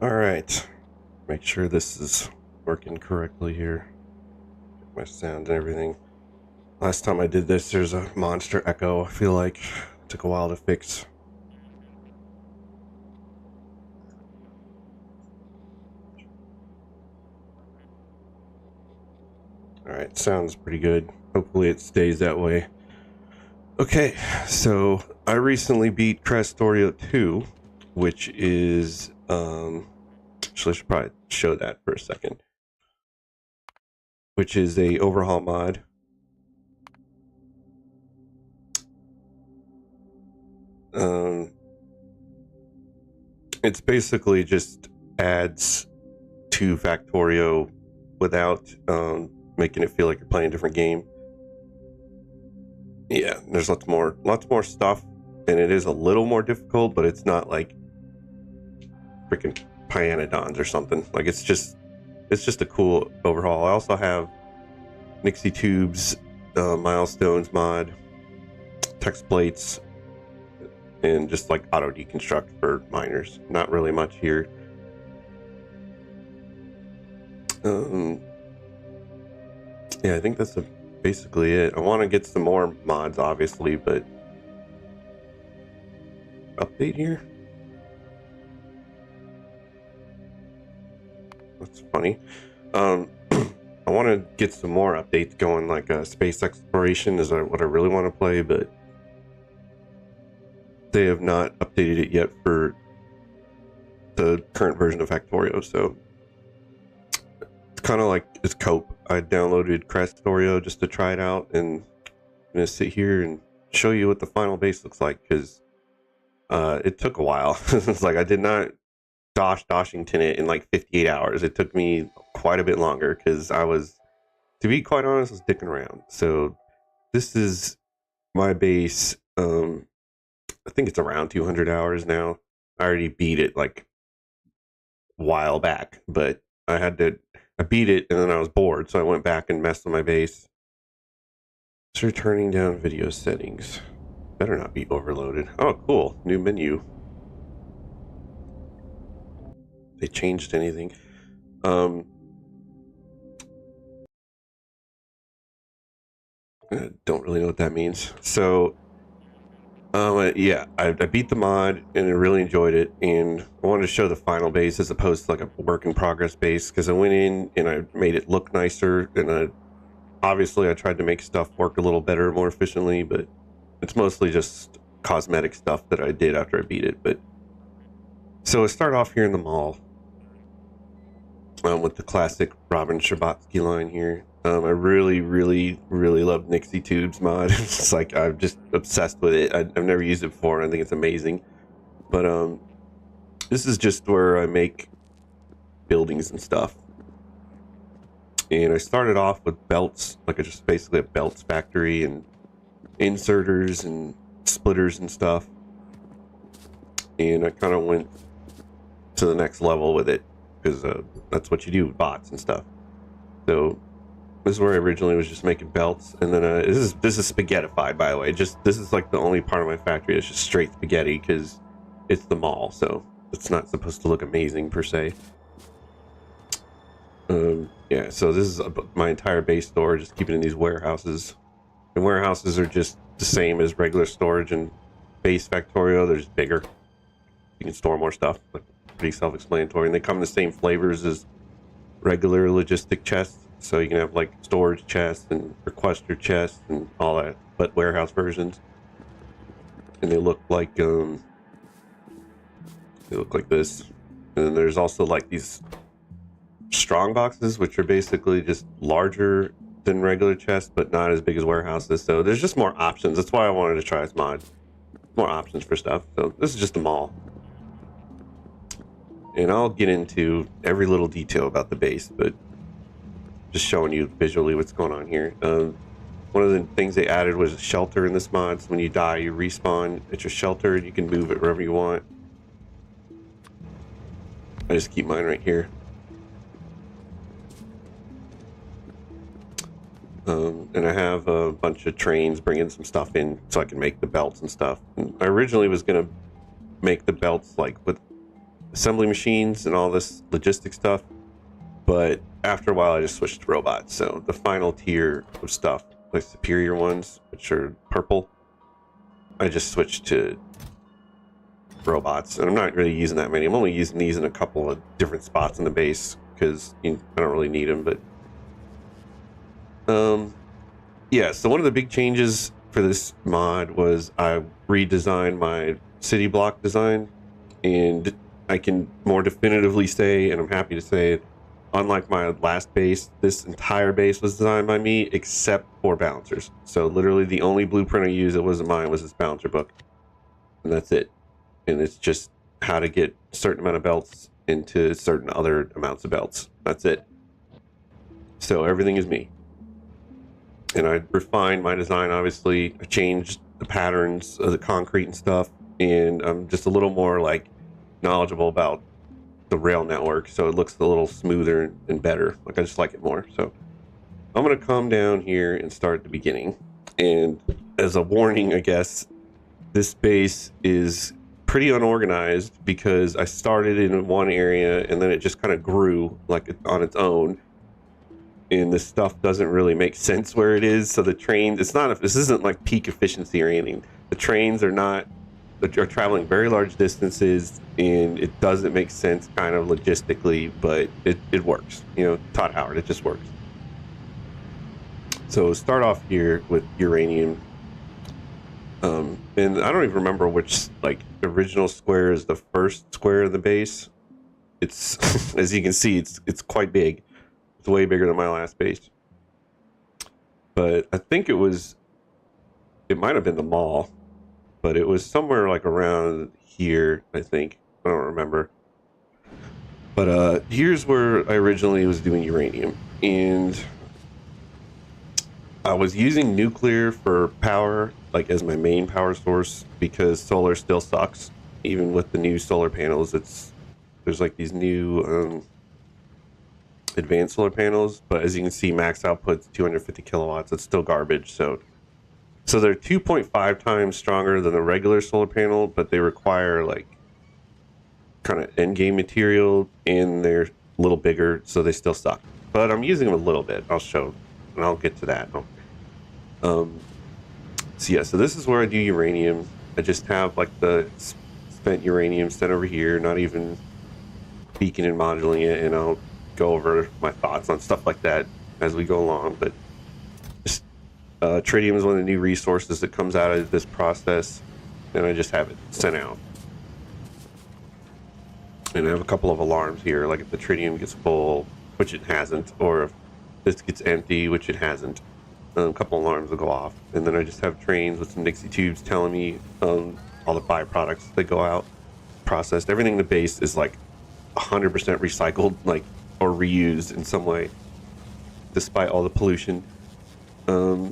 All right, make sure this is working correctly here. Check my sound and everything. Last time I did this, there's a monster echo. I feel like it took a while to fix. All right, sounds pretty good. Hopefully it stays that way. Okay, so I recently beat Krastorio 2, which is actually I should probably show that for a second. Which is a overhaul mod. It's basically just adds to Factorio without making it feel like you're playing a different game. Yeah, there's lots more stuff, and it is a little more difficult, but it's not like freaking Pyanodons or something. Like it's just a cool overhaul. I also have Nixie Tubes, Milestones mod, text plates, and just like auto deconstruct for miners. Not really much here. Yeah, I think that's basically it. I want to get some more mods, obviously, but update here. That's funny. I want to get some more updates going, like space exploration is what I really want to play, but they have not updated it yet for the current version of Factorio, so it's kind of like it's cope. I downloaded Krastorio just to try it out, and I'm gonna sit here and show you what the final base looks like, because it took a while. It's like I did not Doshington it in like 58 hours. It took me quite a bit longer because I was, to be quite honest, was dicking around. So this is my base. I think it's around 200 hours now. I already beat it like a while back, but I beat it and then I was bored, so I went back and messed with my base. So turning down video settings. Better not be overloaded. Oh, cool. New menu. They changed anything. I don't really know what that means. So yeah, I beat the mod and I really enjoyed it, and I wanted to show the final base as opposed to like a work in progress base, because I went in and I made it look nicer, and obviously I tried to make stuff work a little better, more efficiently, but it's mostly just cosmetic stuff that I did after I beat it. But so I start off here in the mall with the classic Robin Scherbatsky line here. I really love Nixie Tubes mod. It's like I'm just obsessed with it. I've never used it before, and I think it's amazing. But this is just where I make buildings and stuff. And I started off with belts, like just basically a belts factory and inserters and splitters and stuff. And I kind of went to the next level with it, because that's what you do with bots and stuff. So this is where I originally was just making belts, and then this is spaghettified, by the way. This is like the only part of my factory that's just straight spaghetti, because it's the mall, so it's not supposed to look amazing per se. Yeah, so this is my entire base store, just keeping in these warehouses. And warehouses are just the same as regular storage and base Factorio. They're just bigger. You can store more stuff. Like, pretty self-explanatory, and they come in the same flavors as regular logistic chests. So you can have like storage chests and requester chests and all that, but warehouse versions. And they look like this. And then there's also like these strong boxes, which are basically just larger than regular chests, but not as big as warehouses. So there's just more options. That's why I wanted to try this mod. More options for stuff. So this is just a mall. And I'll get into every little detail about the base, but just showing you visually what's going on here. One of the things they added was a shelter in this mod. So when you die, you respawn at your shelter, and you can move it wherever you want. I just keep mine right here. And I have a bunch of trains bringing some stuff in so I can make the belts and stuff. And I originally was going to make the belts like with assembly machines and all this logistic stuff. But after a while, I just switched to robots. So the final tier of stuff, like superior ones, which are purple, I just switched to robots. And I'm not really using that many. I'm only using these in a couple of different spots in the base because I don't really need them. But yeah, so one of the big changes for this mod was I redesigned my city block design, and I can more definitively say, and I'm happy to say, unlike my last base, this entire base was designed by me except for balancers. So literally the only blueprint I used that wasn't mine was this balancer book, and that's it. And it's just how to get a certain amount of belts into certain other amounts of belts. That's it. So everything is me. And I refined my design, obviously. I changed the patterns of the concrete and stuff, and I'm just a little more like knowledgeable about the rail network, so it looks a little smoother and better. Like, I just like it more. So I'm gonna come down here and start at the beginning. And as a warning, I guess, this base is pretty unorganized because I started in one area and then it just kind of grew like on its own. And this stuff doesn't really make sense where it is. So the train, this isn't like peak efficiency or anything. The trains are traveling very large distances, and it doesn't make sense kind of logistically, but it works. You know, Todd Howard, it just works. So start off here with uranium. And I don't even remember which, like, original square is the first square of the base. It's, as you can see, it's quite big. It's way bigger than my last base. But I think it might have been the mall, but it was somewhere like around here, I think. I don't remember. But here's where I originally was doing uranium. And I was using nuclear for power, like as my main power source, because solar still sucks. Even with the new solar panels, there's like these new advanced solar panels, but as you can see, max output's 250 kilowatts. It's still garbage. So they're 2.5 times stronger than the regular solar panel, but they require like kind of end game material, and they're a little bigger, so they still suck. But I'm using them a little bit. I'll show, and I'll get to that. So yeah, so this is where I do uranium. I just have like the spent uranium set over here, not even beaking and modeling it, and I'll go over my thoughts on stuff like that as we go along. But just, tritium is one of the new resources that comes out of this process, and I just have it sent out. And I have a couple of alarms here, like if the tritium gets full, which it hasn't, or if this gets empty, which it hasn't, a couple alarms will go off. And then I just have trains with some Nixie tubes telling me all the byproducts that go out, processed. Everything in the base is like 100% recycled, like, or reused in some way, despite all the pollution. So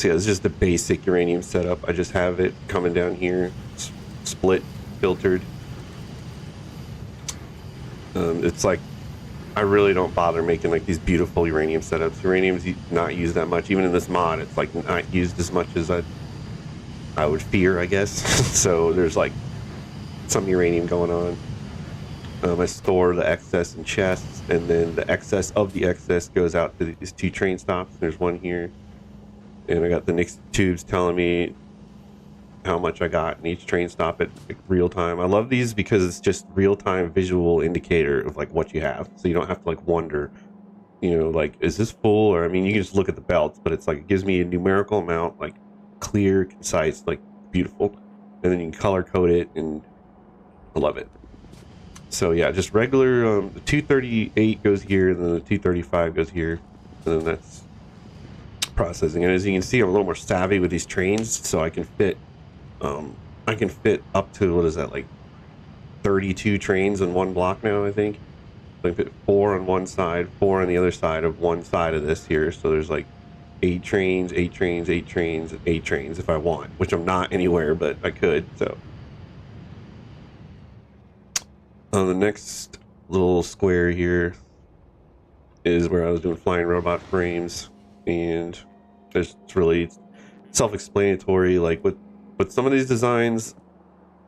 yeah, it's just the basic uranium setup. I just have it coming down here, split, filtered. It's like, I really don't bother making like these beautiful uranium setups. Uranium's not used that much. Even in this mod, it's like not used as much as I would fear, I guess. So there's like some uranium going on. I store the excess in chests, and then the excess of the excess goes out to these two train stops. There's one here, and I got the Nixie tubes telling me how much I got in each train stop at like, real time. I love these because it's just real time visual indicator of like what you have, so you don't have to like wonder, you know, like, is this full? Or I mean, you can just look at the belts, but it's like it gives me a numerical amount, like clear, concise, like beautiful, and then you can color code it, and I love it. So yeah, just regular, the 238 goes here, and then the 235 goes here, and then that's processing. And as you can see, I'm a little more savvy with these trains, so I can fit up to, what is that, like 32 trains in one block now, I think. I can fit 4 on one side, 4 on the other side of one side of this here, so there's like 8 trains, 8 trains, 8 trains, and 8 trains if I want, which I'm not anywhere, but I could. So the next little square here is where I was doing flying robot frames, and it's really self-explanatory. Like with some of these designs,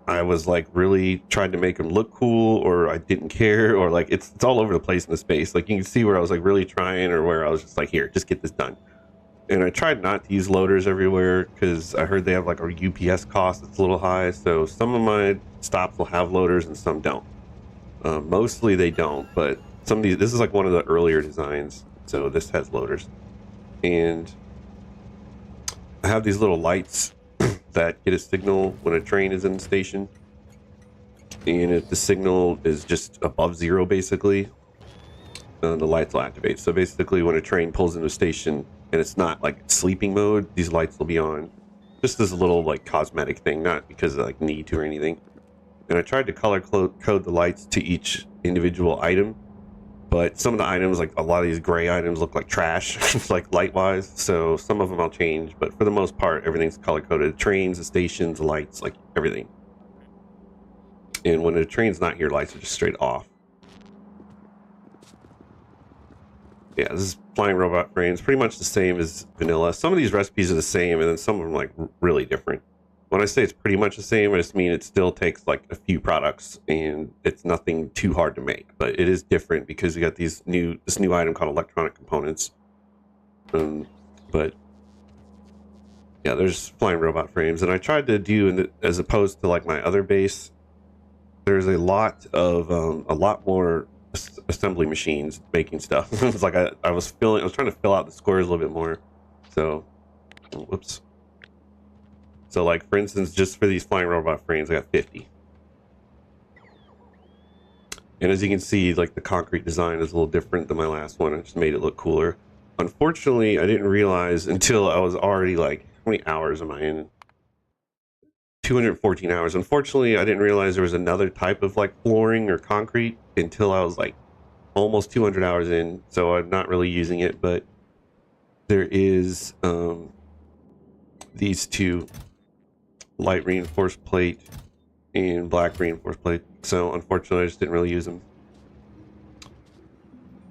I was like really trying to make them look cool, or I didn't care, or like it's all over the place in the space. Like you can see where I was like really trying, or where I was just like, here, just get this done. And I tried not to use loaders everywhere because I heard they have like a UPS cost that's a little high. So some of my stops will have loaders and some don't. Mostly they don't, but some of these, this is like one of the earlier designs. So this has loaders. And I have these little lights that get a signal when a train is in the station. And if the signal is just above 0, basically, the lights will activate. So basically when a train pulls into a station and it's not like sleeping mode, these lights will be on. Just as a little like cosmetic thing, not because I like need to or anything. And I tried to color code the lights to each individual item, but some of the items, like a lot of these gray items, look like trash, like light wise. So some of them I'll change, but for the most part, everything's color coded. Trains, the stations, the lights, like everything. And when the train's not here, lights are just straight off. Yeah, this is flying robot frames, pretty much the same as vanilla. Some of these recipes are the same, and then some of them are like really different. When I say it's pretty much the same, I just mean it still takes like a few products, and it's nothing too hard to make. But it is different because you got this new item called electronic components. But yeah, there's flying robot frames, and I tried to do, as opposed to like my other base, there's a lot more assembly machines making stuff. It's like I was trying to fill out the squares a little bit more. So, whoops. So like, for instance, just for these flying robot frames, I got 50. And as you can see, like the concrete design is a little different than my last one. I just made it look cooler. Unfortunately, I didn't realize until I was already like, how many hours am I in? 214 hours. Unfortunately, I didn't realize there was another type of like flooring or concrete until I was like almost 200 hours in. So I'm not really using it, but there is these two, light reinforced plate and black reinforced plate. So unfortunately, I just didn't really use them.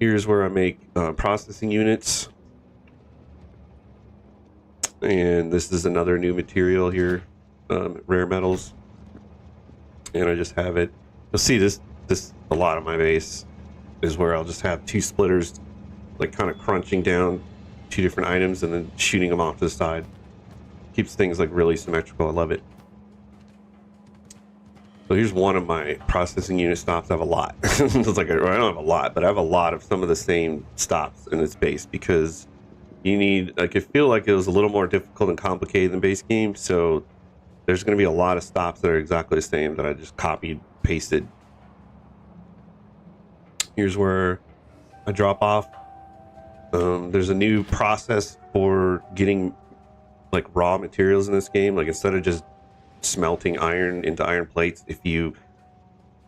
Here's where I make processing units. And this is another new material here, rare metals. And I just have it. You'll see this a lot of my base is where I'll just have two splitters like kind of crunching down two different items and then shooting them off to the side. Keeps things like really symmetrical. I love it. So here's one of my processing unit stops. I have a lot. It's like, I don't have a lot, but I have a lot of some of the same stops in this base because you need, like, I feel like it was a little more difficult and complicated than base game. So there's going to be a lot of stops that are exactly the same that I just copied, pasted. Here's where I drop off. There's a new process for getting like raw materials in this game. Like instead of just smelting iron into iron plates, if you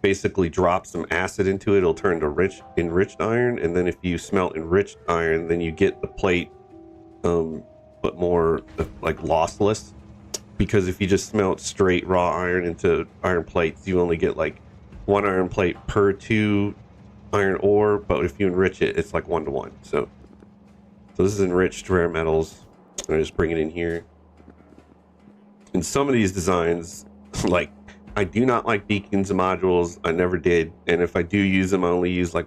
basically drop some acid into it, it'll turn to enriched iron. And then if you smelt enriched iron, then you get the plate but more like lossless, because if you just smelt straight raw iron into iron plates, you only get like 1 iron plate per 2 iron ore, but if you enrich it, it's like 1 to 1. So this is enriched rare metals. I just bring it in here. In some of these designs, like, I do not like beacons and modules. I never did. And if I do use them, I only use like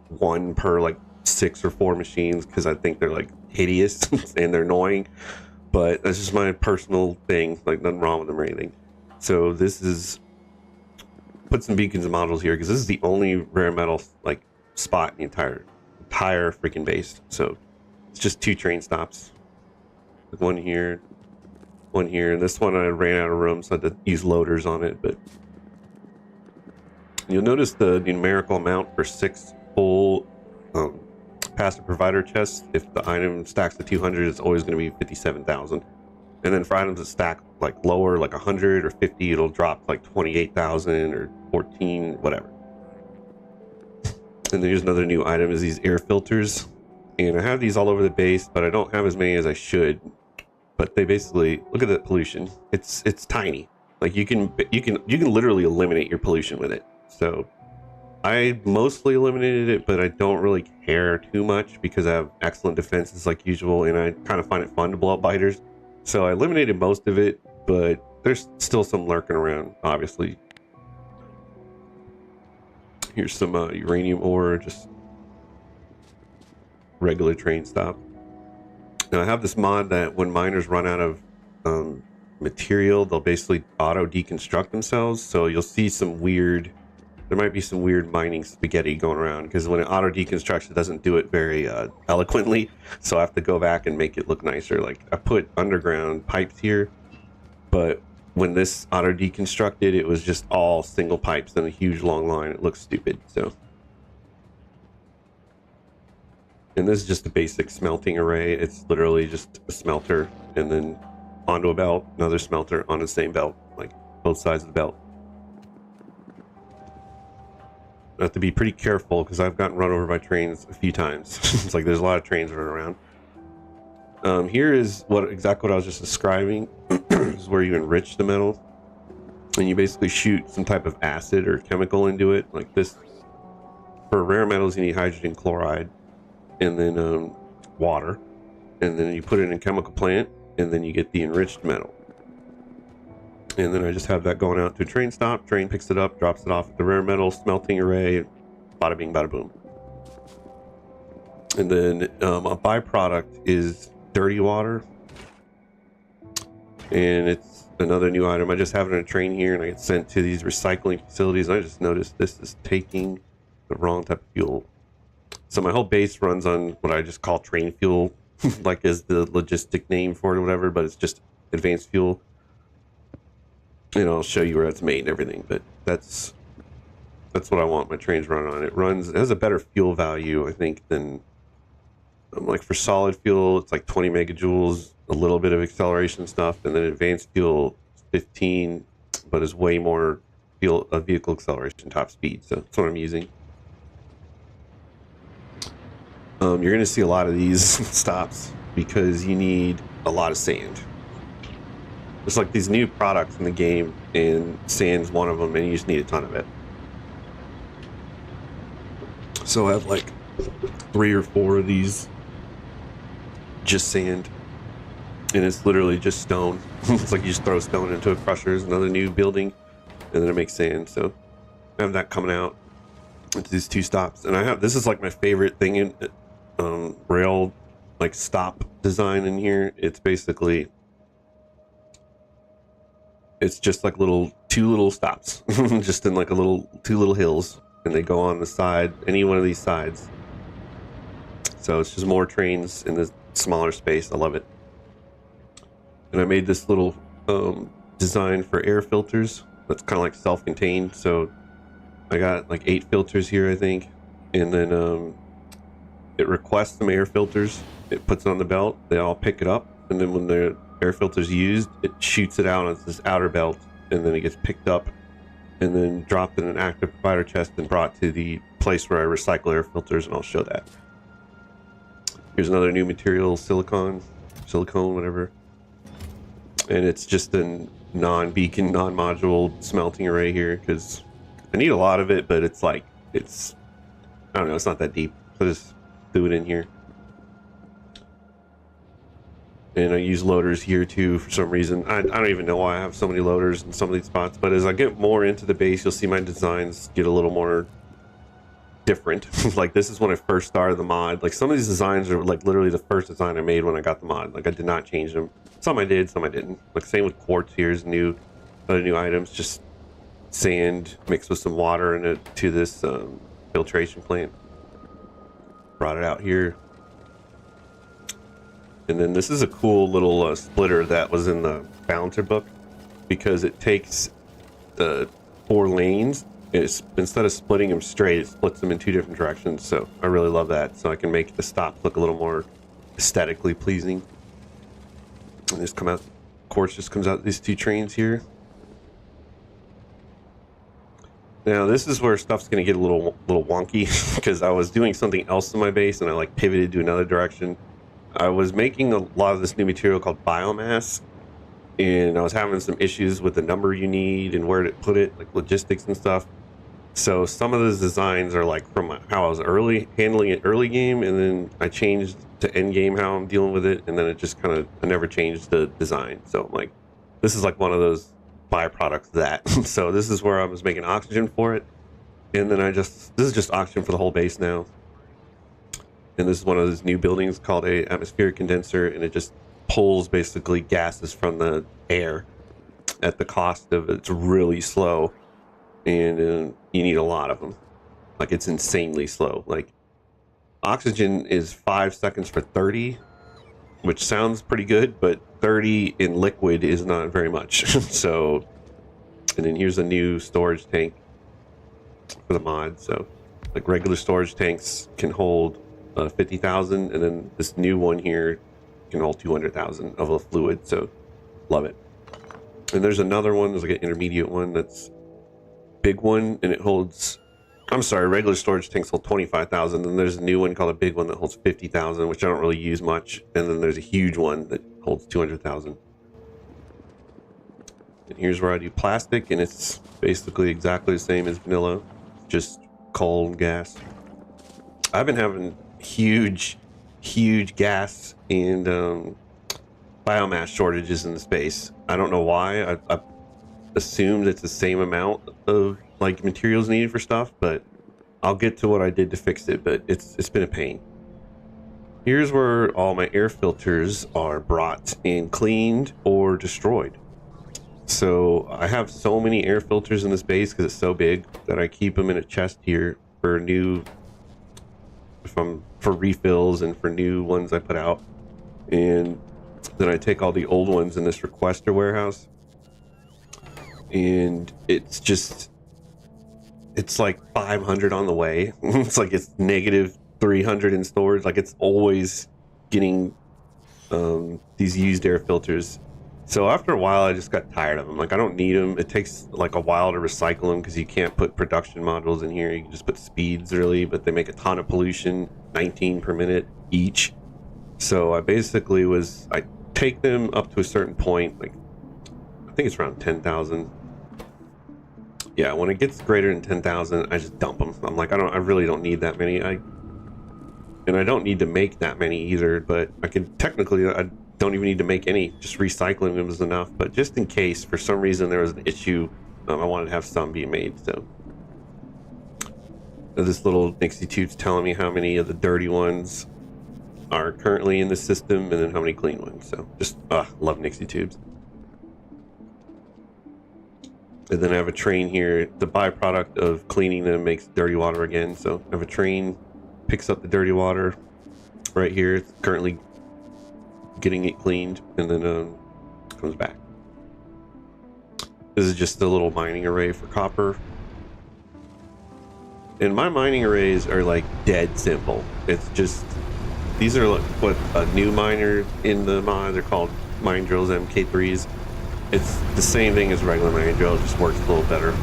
1 per like 6 or 4 machines because I think they're like hideous and they're annoying. But that's just my personal thing. Like, nothing wrong with them or anything. So this is, put some beacons and modules here because this is the only rare metal like spot in the entire freaking base. So it's just 2 train stops. One here, one here, and this one I ran out of room, so I had to use loaders on it. But you'll notice the numerical amount for 6 full passive provider chests. If the item stacks to 200, it's always going to be 57,000. And then for items that stack like lower, like 100 or 50, it'll drop like 28,000 or 14, whatever. And then here's another new item: is these air filters. And I have these all over the base, but I don't have as many as I should. But they basically, look at that pollution. It's tiny. Like you can literally eliminate your pollution with it. So I mostly eliminated it, but I don't really care too much because I have excellent defenses like usual, and I kind of find it fun to blow up biters. So I eliminated most of it, but there's still some lurking around, obviously. Here's some uranium ore, just regular train stop. Now I have this mod that when miners run out of material, they'll basically auto deconstruct themselves. So you'll see some weird, there might be some weird mining spaghetti going around, because when it auto deconstructs, it doesn't do it very eloquently. So I have to go back and make it look nicer. Like I put underground pipes here, but when this auto deconstructed, it was just all single pipes in a huge long line. It looks stupid. So, and this is just a basic smelting array. It's literally just a smelter and then onto a belt, another smelter on the same belt, like both sides of the belt. I have to be pretty careful because I've gotten run over by trains a few times. It's like there's a lot of trains running around. Here is exactly what I was just describing. This is where you enrich the metal, and you basically shoot some type of acid or chemical into it, like this. For rare metals, you need hydrogen chloride, and then water, and then you put it in a chemical plant, and then you get the enriched metal. And then I just have that going out to a train stop. Train picks it up, drops it off at the rare metal smelting array. Bada bing, bada boom. And then a byproduct is dirty water, and it's another new item. I just have it on a train here, and I get sent to these recycling facilities. I just noticed this is taking the wrong type of fuel. So my whole base runs on what I just call train fuel, like is the logistic name for it or whatever, but it's just advanced fuel. And I'll show you where it's made and everything, but that's what I want my trains run on. It has a better fuel value, I think, than like for solid fuel, it's like 20 megajoules, a little bit of acceleration stuff, and then advanced fuel 15, but is way more vehicle acceleration, top speed. So that's what I'm using. You're going to see a lot of these stops because you need a lot of sand. There's like these new products in the game, and sand's one of them, and you just need a ton of it. So I have like 3 or 4 of these, just sand, and it's literally just stone. It's like you just throw stone into a crusher. There's another new building, and then it makes sand. So I have that coming out with these 2 stops, and I have, this is like my favorite thing in rail, like stop design in here. It's basically, it's just like 2 little stops, just in like 2 little hills, and they go on the side, any one of these sides. So it's just more trains in this smaller space. I love it. And I made this little design for air filters that's kind of like self-contained. So I got like 8 filters here, I think, and then it requests some air filters. It puts it on the belt. They all pick it up, and then when the air filter's used, it shoots it out on this outer belt, and then it gets picked up and then dropped in an active provider chest and brought to the place where I recycle air filters, and I'll show that. Here's another new material, silicone, whatever. And it's just a non-beacon, non-module smelting array here, because I need a lot of it, but it's like, I don't know, it's not that deep. So just do it in here. And I use loaders here too for some reason. I don't even know why I have so many loaders in some of these spots, but as I get more into the base, you'll see my designs get a little more different. Like this is when I first started the mod. Like some of these designs are like literally the first design I made when I got the mod. Like I did not change them. Some I did, some I didn't. Like same with quartz. Here's other new items, just sand mixed with some water in it to this filtration plant. Brought it out here. And then this is a cool little splitter that was in the balancer book, because it takes the 4 lanes. Instead of splitting them straight, it splits them in 2 different directions. So I really love that. So I can make the stops look a little more aesthetically pleasing. And this quartz just comes out these 2 trains here. Now this is where stuff's going to get a little wonky, because I was doing something else in my base and I like pivoted to another direction. I was making a lot of this new material called biomass, and I was having some issues with the number you need and where to put it, like logistics and stuff. So some of those designs are like from how I was handling it early game, and then I changed to end game how I'm dealing with it, and then it just kind of, I never changed the design. So like this is like one of those byproduct of that. So this is where I was making oxygen for it. And then this is just oxygen for the whole base now. And this is one of those new buildings called a atmospheric condenser, and it just pulls basically gases from the air at the cost of it's really slow, and you need a lot of them. Like, it's insanely slow. Like, oxygen is 5 seconds for 30, which sounds pretty good, but 30 in liquid is not very much. So, and then here's a new storage tank for the mod. So, like, regular storage tanks can hold 50,000, and then this new one here can hold 200,000 of a fluid. So, love it. And there's another one. There's like an intermediate one that's big one, and it holds. I'm sorry, regular storage tanks hold 25,000. And there's a new one called a big one that holds 50,000, which I don't really use much. And then there's a huge one that holds 200,000. And here's where I do plastic, and it's basically exactly the same as vanilla, just coal and gas. I've been having huge gas and biomass shortages in the space. I don't know why. I assumed it's the same amount of like materials needed for stuff, but I'll get to what I did to fix it. But it's been a pain. Here's where all my air filters are brought and cleaned or destroyed. So I have so many air filters in this base because it's so big that I keep them in a chest here for for refills and for new ones I put out. And then I take all the old ones in this requester warehouse, and it's like 500 on the way. It's like it's negative 300 in storage. Like, it's always getting these used air filters. So after a while, I just got tired of them. Like, I don't need them. It takes like a while to recycle them because you can't put production modules in here. You can just put speeds really, but they make a ton of pollution, 19 per minute each. So I basically I take them up to a certain point, like I think it's around 10,000. Yeah, when it gets greater than 10,000, I just dump them. I'm like, I really don't need that many. And I don't need to make that many either, but I don't even need to make any. Just recycling them is enough. But just in case for some reason there was an issue, I wanted to have some being made. So this little Nixie tube's telling me how many of the dirty ones are currently in the system and then how many clean ones. So just love Nixie tubes. And then I have a train here. The byproduct of cleaning them makes dirty water again. So I have a train, picks up the dirty water right here. It's currently getting it cleaned, and then comes back. This is just a little mining array for copper. And my mining arrays are like dead simple. It's just, these are like what a new miner in the mod, they're called mine drills, MK3s. It's the same thing as regular mining drill, it just works a little better.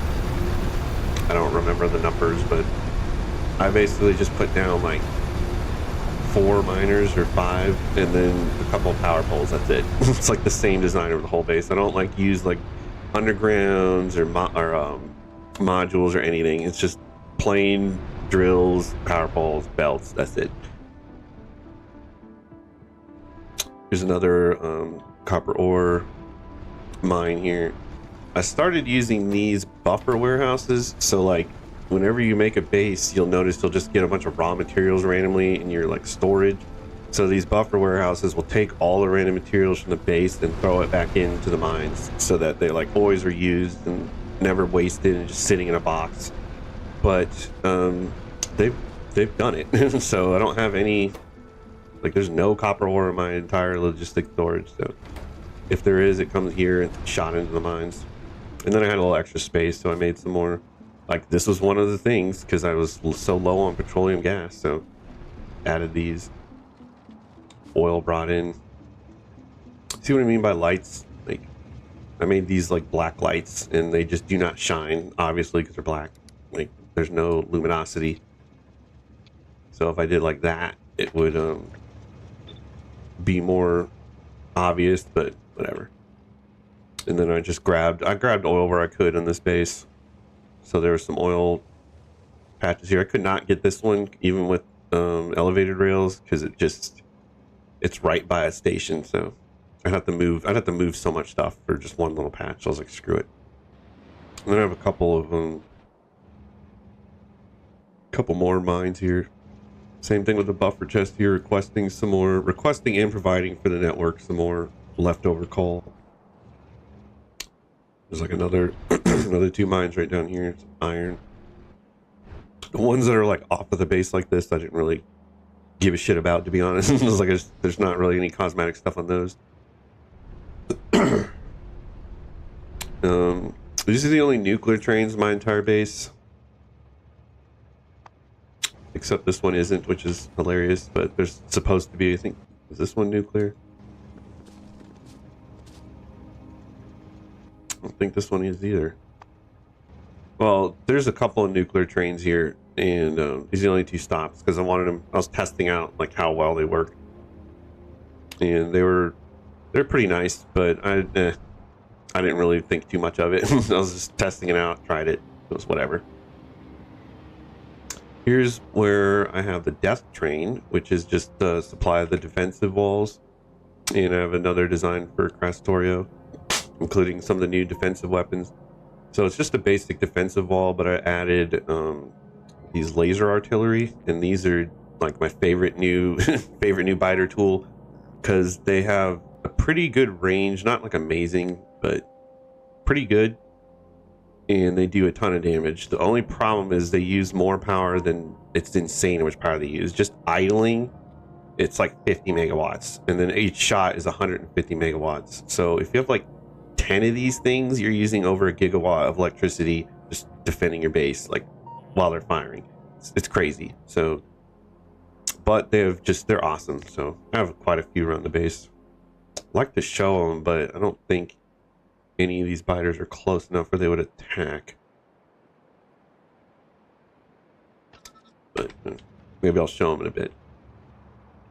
I don't remember the numbers, but I basically just put down like 4 miners or 5, and then a couple of power poles. That's it. It's like the same design over the whole base. I don't like use like undergrounds or modules or anything. It's just plain drills, power poles, belts. That's it. Here's another copper ore mine here. I started using these buffer warehouses, so like whenever you make a base, you'll notice you'll just get a bunch of raw materials randomly in your like storage. So these buffer warehouses will take all the random materials from the base and throw it back into the mines so that they like always are used and never wasted and just sitting in a box. But they've done it. So I don't have any, like, there's no copper ore in my entire logistic storage. So if there is, it comes here and shot into the mines. And then I had a little extra space, so I made some more. Like, this was one of the things because I was so low on petroleum gas, so added these. Oil brought in. See what I mean by lights? Like, I made these like black lights, and they just do not shine, obviously, because they're black. Like, there's no luminosity. So if I did like that, it would be more obvious, but whatever. And then I grabbed oil where I could on this base. So there were some oil patches here. I could not get this one even with elevated rails because it's right by a station. So I'd have to move so much stuff for just one little patch. I was like, screw it. And then I have a couple of couple more mines here. Same thing with the buffer chest here, requesting and providing for the network some more leftover coal. There's like another another 2 mines right down here. It's iron. The ones that are like off of the base like this, I didn't really give a shit about, to be honest. It was like there's not really any cosmetic stuff on those. These are the only nuclear trains in my entire base. Except this one isn't, which is hilarious, but there's supposed to be, I think, is this one nuclear? I don't think this one is either. Well, there's a couple of nuclear trains here, and these are the only 2 stops, because I was testing out like how well they work. And they're pretty nice, but I didn't really think too much of it. I was just testing it out, tried it, it was whatever. Here's where I have the death train, which is just the supply of the defensive walls. And I have another design for Krastorio, including some of the new defensive weapons. So it's just a basic defensive wall, but I added these laser artillery, and these are like my favorite new biter tool, because they have a pretty good range, not like amazing, but pretty good. And they do a ton of damage. The only problem is they use more power than, it's insane how much power they use. Just idling, it's like 50 megawatts. And then each shot is 150 megawatts. So if you have like 10 of these things, you're using over a gigawatt of electricity just defending your base, like while they're firing. It's crazy. So, but they're awesome. So I have quite a few around the base. I like to show them, but I don't think any of these biters are close enough where they would attack. But maybe I'll show them in a bit.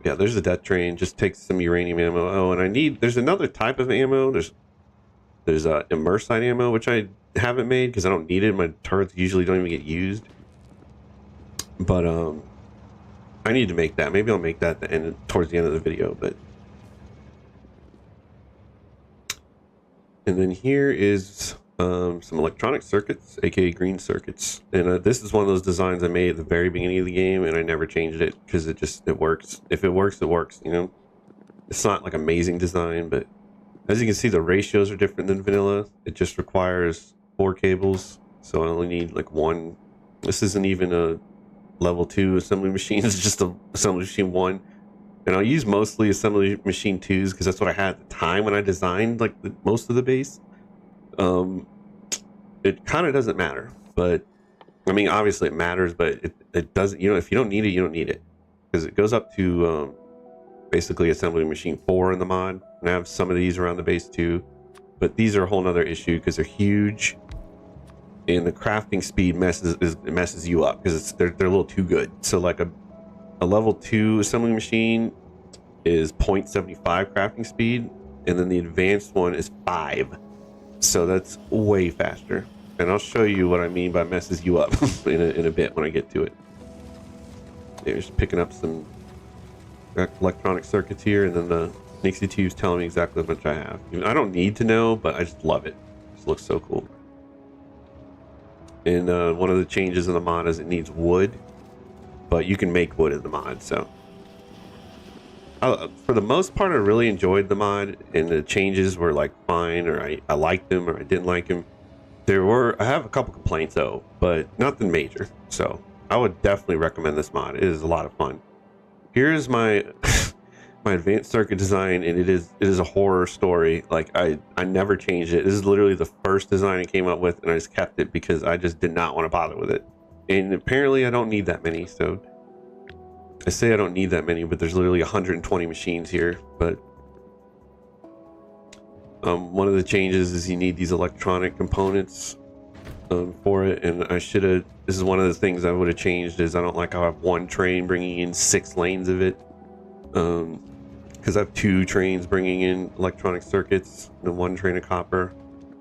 Yeah, there's the death train. Just takes some uranium ammo. Oh, and there's another type of ammo. There's immersite ammo, which I haven't made because I don't need it. My turrets usually don't even get used. But I need to make that. Maybe I'll make that towards the end of the video. But and then here is some electronic circuits, aka green circuits. And this is one of those designs I made at the very beginning of the game, and I never changed it because it works. If it works, it works. You know, it's not like amazing design, but as you can see, the ratios are different than vanilla. It just requires 4 cables, so I only need like 1. This isn't even a level 2 assembly machine. It's just a assembly machine 1. And I'll use mostly assembly machine 2s because that's what I had at the time when I designed like most of the base. It kind of doesn't matter, but I mean, obviously it matters, but it doesn't, you know, if you don't need it, you don't need it, because it goes up to basically assembly machine 4 in the mod. And I have some of these around the base too, but these are a whole nother issue because they're huge, and the crafting speed messes you up because they're a little too good. So like a level 2 assembly machine is 0.75 crafting speed, and then the advanced one is 5. So that's way faster. And I'll show you what I mean by messes you up in a bit when I get to it. Yeah, just picking up some electronic circuits here, and then the Nixie tube's telling me exactly how much I have. I don't need to know, but I just love it. It just looks so cool. And one of the changes in the mod is it needs wood, but you can make wood in the mod. So for the most part, I really enjoyed the mod, and the changes were like fine, or I liked them, or I didn't like them. I have a couple complaints though, but nothing major. So I would definitely recommend this mod. It is a lot of fun. Here's my my advanced circuit design, and it is a horror story. Like I never changed it. This is literally the first design I came up with, and I just kept it because I just did not want to bother with it. And apparently I don't need that many, so I say I don't need that many, but there's literally 120 machines here. But one of the changes is you need these electronic components for it, and this is one of the things I would have changed. Is I don't like how I have one train bringing in 6 lanes of it, because I have 2 trains bringing in electronic circuits and 1 train of copper.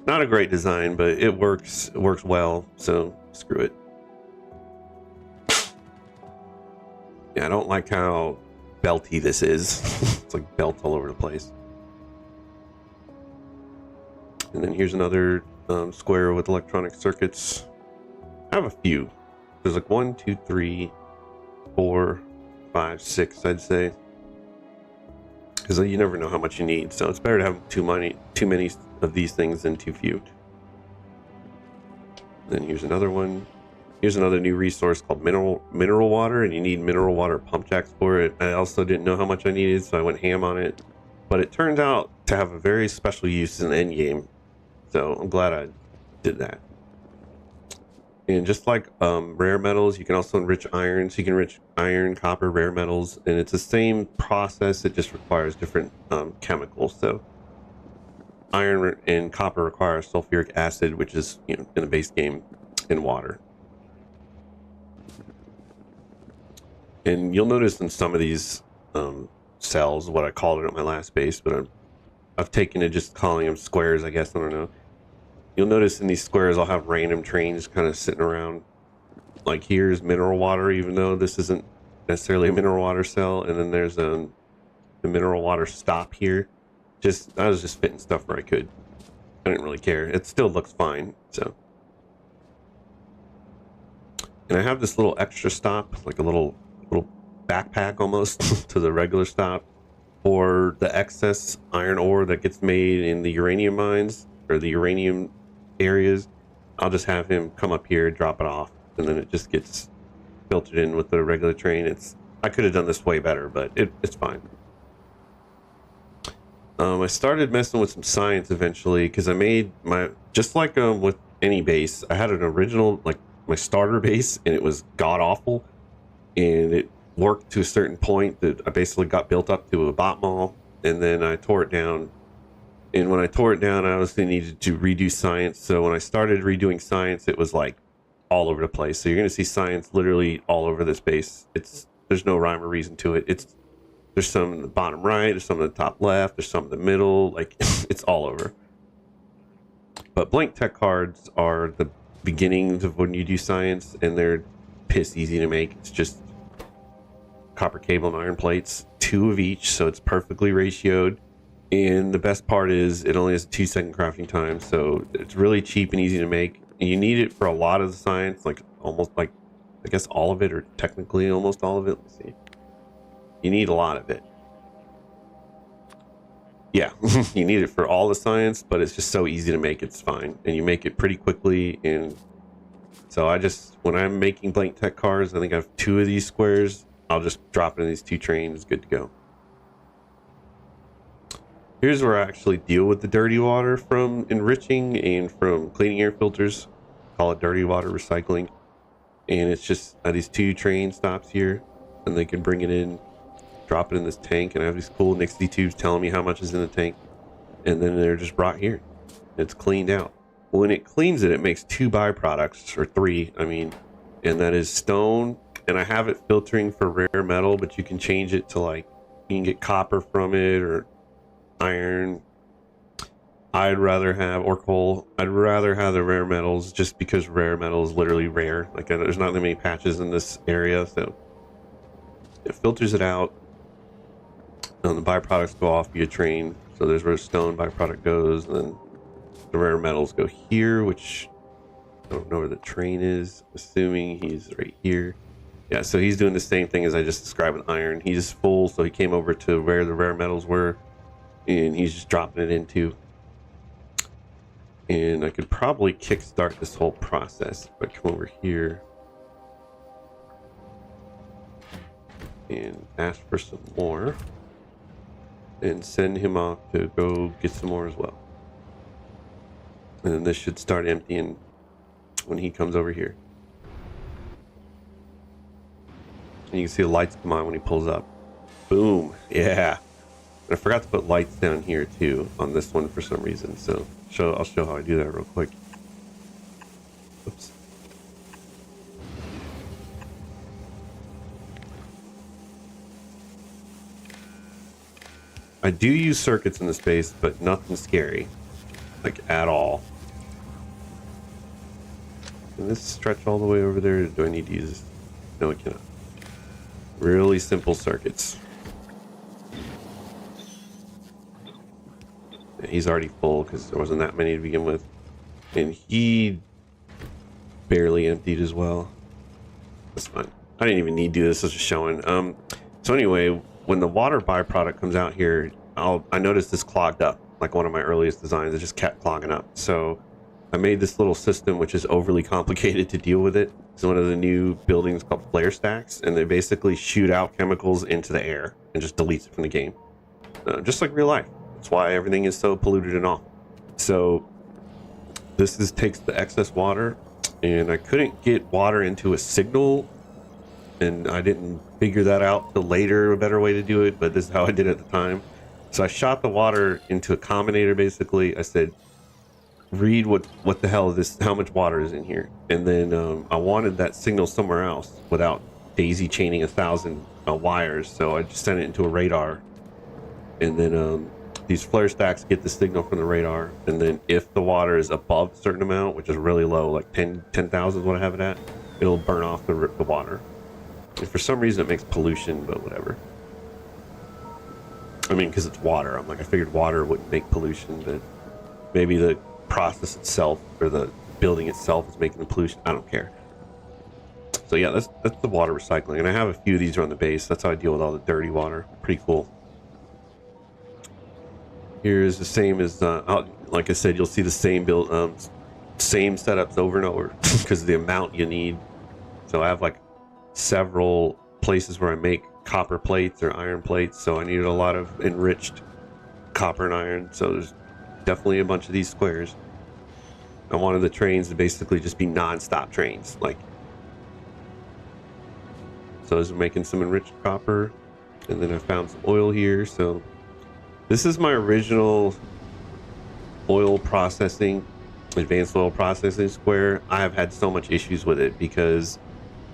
Not a great design, but it works well, so screw it. Yeah, I don't like how belty this is. It's like belt all over the place. And then here's another square with electronic circuits. I have a few. There's like 1, 2, 3, 4, 5, 6, I'd say. Because you never know how much you need, so it's better to have too many of these things than too few. Then here's another one. Here's another new resource called mineral water, and you need mineral water pump jacks for it. I also didn't know how much I needed, so I went ham on it. But it turned out to have a very special use in the end game, so I'm glad I did that. And just like rare metals, you can also enrich iron. So you can enrich iron, copper, rare metals, and it's the same process. It just requires different chemicals. So iron and copper require sulfuric acid, which is, you know, in the base game, in water. And you'll notice in some of these cells, what I called it at my last base, but I've taken to just calling them squares, I guess. I don't know. You'll notice in these squares I'll have random trains kind of sitting around. Like here's mineral water, even though this isn't necessarily a mineral water cell. And then there's a mineral water stop here. I was just fitting stuff where I could. I didn't really care. It still looks fine. So, and I have this little extra stop, like a little backpack almost to the regular stop for the excess iron ore that gets made in the uranium mines or the uranium areas. I'll just have him come up here, drop it off, and then it just gets filtered in with the regular train. I could have done this way better, but it's fine. I started messing with some science eventually because I made just like with any base, I had an original, like my starter base, and it was god awful, and it worked to a certain point that I basically got built up to a bot mall, and then I tore it down. And when I tore it down, I obviously needed to redo science. So when I started redoing science, it was like all over the place. So you're going to see science literally all over this base. There's no rhyme or reason to it. There's some in the bottom right, there's some in the top left, there's some in the middle, like it's all over. But blank tech cards are the beginnings of when you do science, and they're piss easy to make. It's just copper cable and iron plates, 2 of each, so it's perfectly ratioed. And the best part is it only has a 2-second crafting time, so it's really cheap and easy to make. And you need it for a lot of the science, like almost like, I guess all of it, or technically almost all of it. Let's see. You need a lot of it. Yeah, you need it for all the science, but it's just so easy to make, it's fine. And you make it pretty quickly, and so when I'm making blank tech cards, I think I have 2 of these squares. I'll just drop it in these 2 trains, good to go. Here's where I actually deal with the dirty water from enriching and from cleaning air filters. Call it dirty water recycling. And it's just these 2 train stops here, and they can bring it in, drop it in this tank, and I have these cool Nixie tubes telling me how much is in the tank, and then they're just brought here. It's cleaned out. When it cleans it, it makes 2 byproducts, or 3, I mean, and that is stone, and I have it filtering for rare metal, but you can change it to, like, you can get copper from it, or iron. I'd rather have, or coal. I'd rather have the rare metals, just because rare metal is literally rare. Like, there's not that many patches in this area, so it filters it out. And the byproducts go off via train. So there's where stone byproduct goes, and then the rare metals go here, which I don't know where the train is. Assuming he's right here. Yeah, so he's doing the same thing as I just described with iron. He's full, so he came over to where the rare metals were, and he's just dropping it into. And I could probably kickstart this whole process if I come over here and ask for some more, and send him off to go get some more as well. And then this should start emptying when he comes over here. And you can see the lights come on when he pulls up. Boom. Yeah. And I forgot to put lights down here too on this one for some reason. So I'll show how I do that real quick. Oops. I do use circuits in this space, but nothing scary, like at all. Can this stretch all the way over there? Do I need to use this? No, it cannot. Really simple circuits. Yeah, he's already full because there wasn't that many to begin with. and he barely emptied as well. That's fine. I didn't even need to do this. I was just showing. So anyway, when the water byproduct comes out here, I noticed this clogged up. Like one of my earliest designs, it just kept clogging up. So I made this little system, which is overly complicated to deal with it. It's one of the new buildings called flare stacks, and they basically shoot out chemicals into the air and just deletes it from the game, just like real life. That's why everything is so polluted and all. So this takes the excess water, and I couldn't get water into a signal, and I didn't figure that out till later, a better way to do it, but this is how I did it at the time. So I shot the water into a combinator. Basically, I said, read what the hell is this, how much water is in here, and then I wanted that signal somewhere else without daisy chaining 1,000 wires, so I just sent it into a radar, and then these flare stacks get the signal from the radar, and then if the water is above a certain amount, which is really low, like 10,000 is what I have it at, it'll burn off the water. And for some reason it makes pollution, but whatever. I mean, because it's water. I'm like, I figured water wouldn't make pollution, but maybe the process itself or the building itself is making the pollution. I don't care. So yeah, that's the water recycling, and I have a few of these around the base. That's how I deal with all the dirty water. Pretty cool. Here's the same as like I said, you'll see the same same setups over and over because of the amount you need. So I have like several places where I make copper plates or iron plates, so I needed a lot of enriched copper and iron. So there's definitely a bunch of these squares. I wanted the trains to basically just be non-stop trains, like. So I was making some enriched copper, and then I found some oil here. So this is my original oil processing, advanced oil processing square. I have had so much issues with it because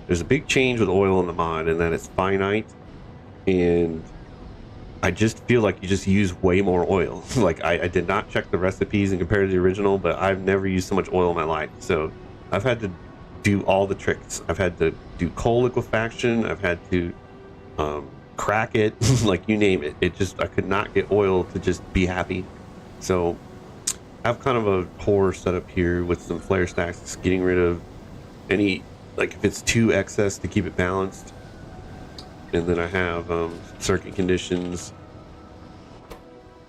there's a big change with oil in the mod, and that it's finite, and I just feel like you just use way more oil. Like I did not check the recipes and compare to the original, but I've never used so much oil in my life. So I've had to do all the tricks. I've had to do coal liquefaction. I've had to crack it, like you name it. I could not get oil to just be happy. So I have kind of a core setup here with some flare stacks, just getting rid of any, like if it's too excess to keep it balanced. And then I have circuit conditions.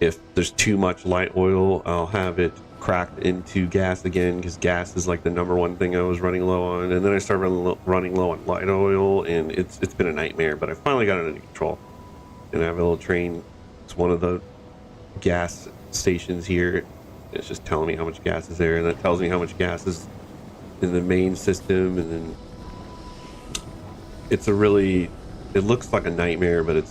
If there's too much light oil, I'll have it cracked into gas again, because gas is like the #1 thing I was running low on. And then I started running low on light oil, and it's been a nightmare, but I finally got it under control. And I have a little train. It's one of the gas stations here. It's just telling me how much gas is there, and that tells me how much gas is in the main system. And then it looks like a nightmare, but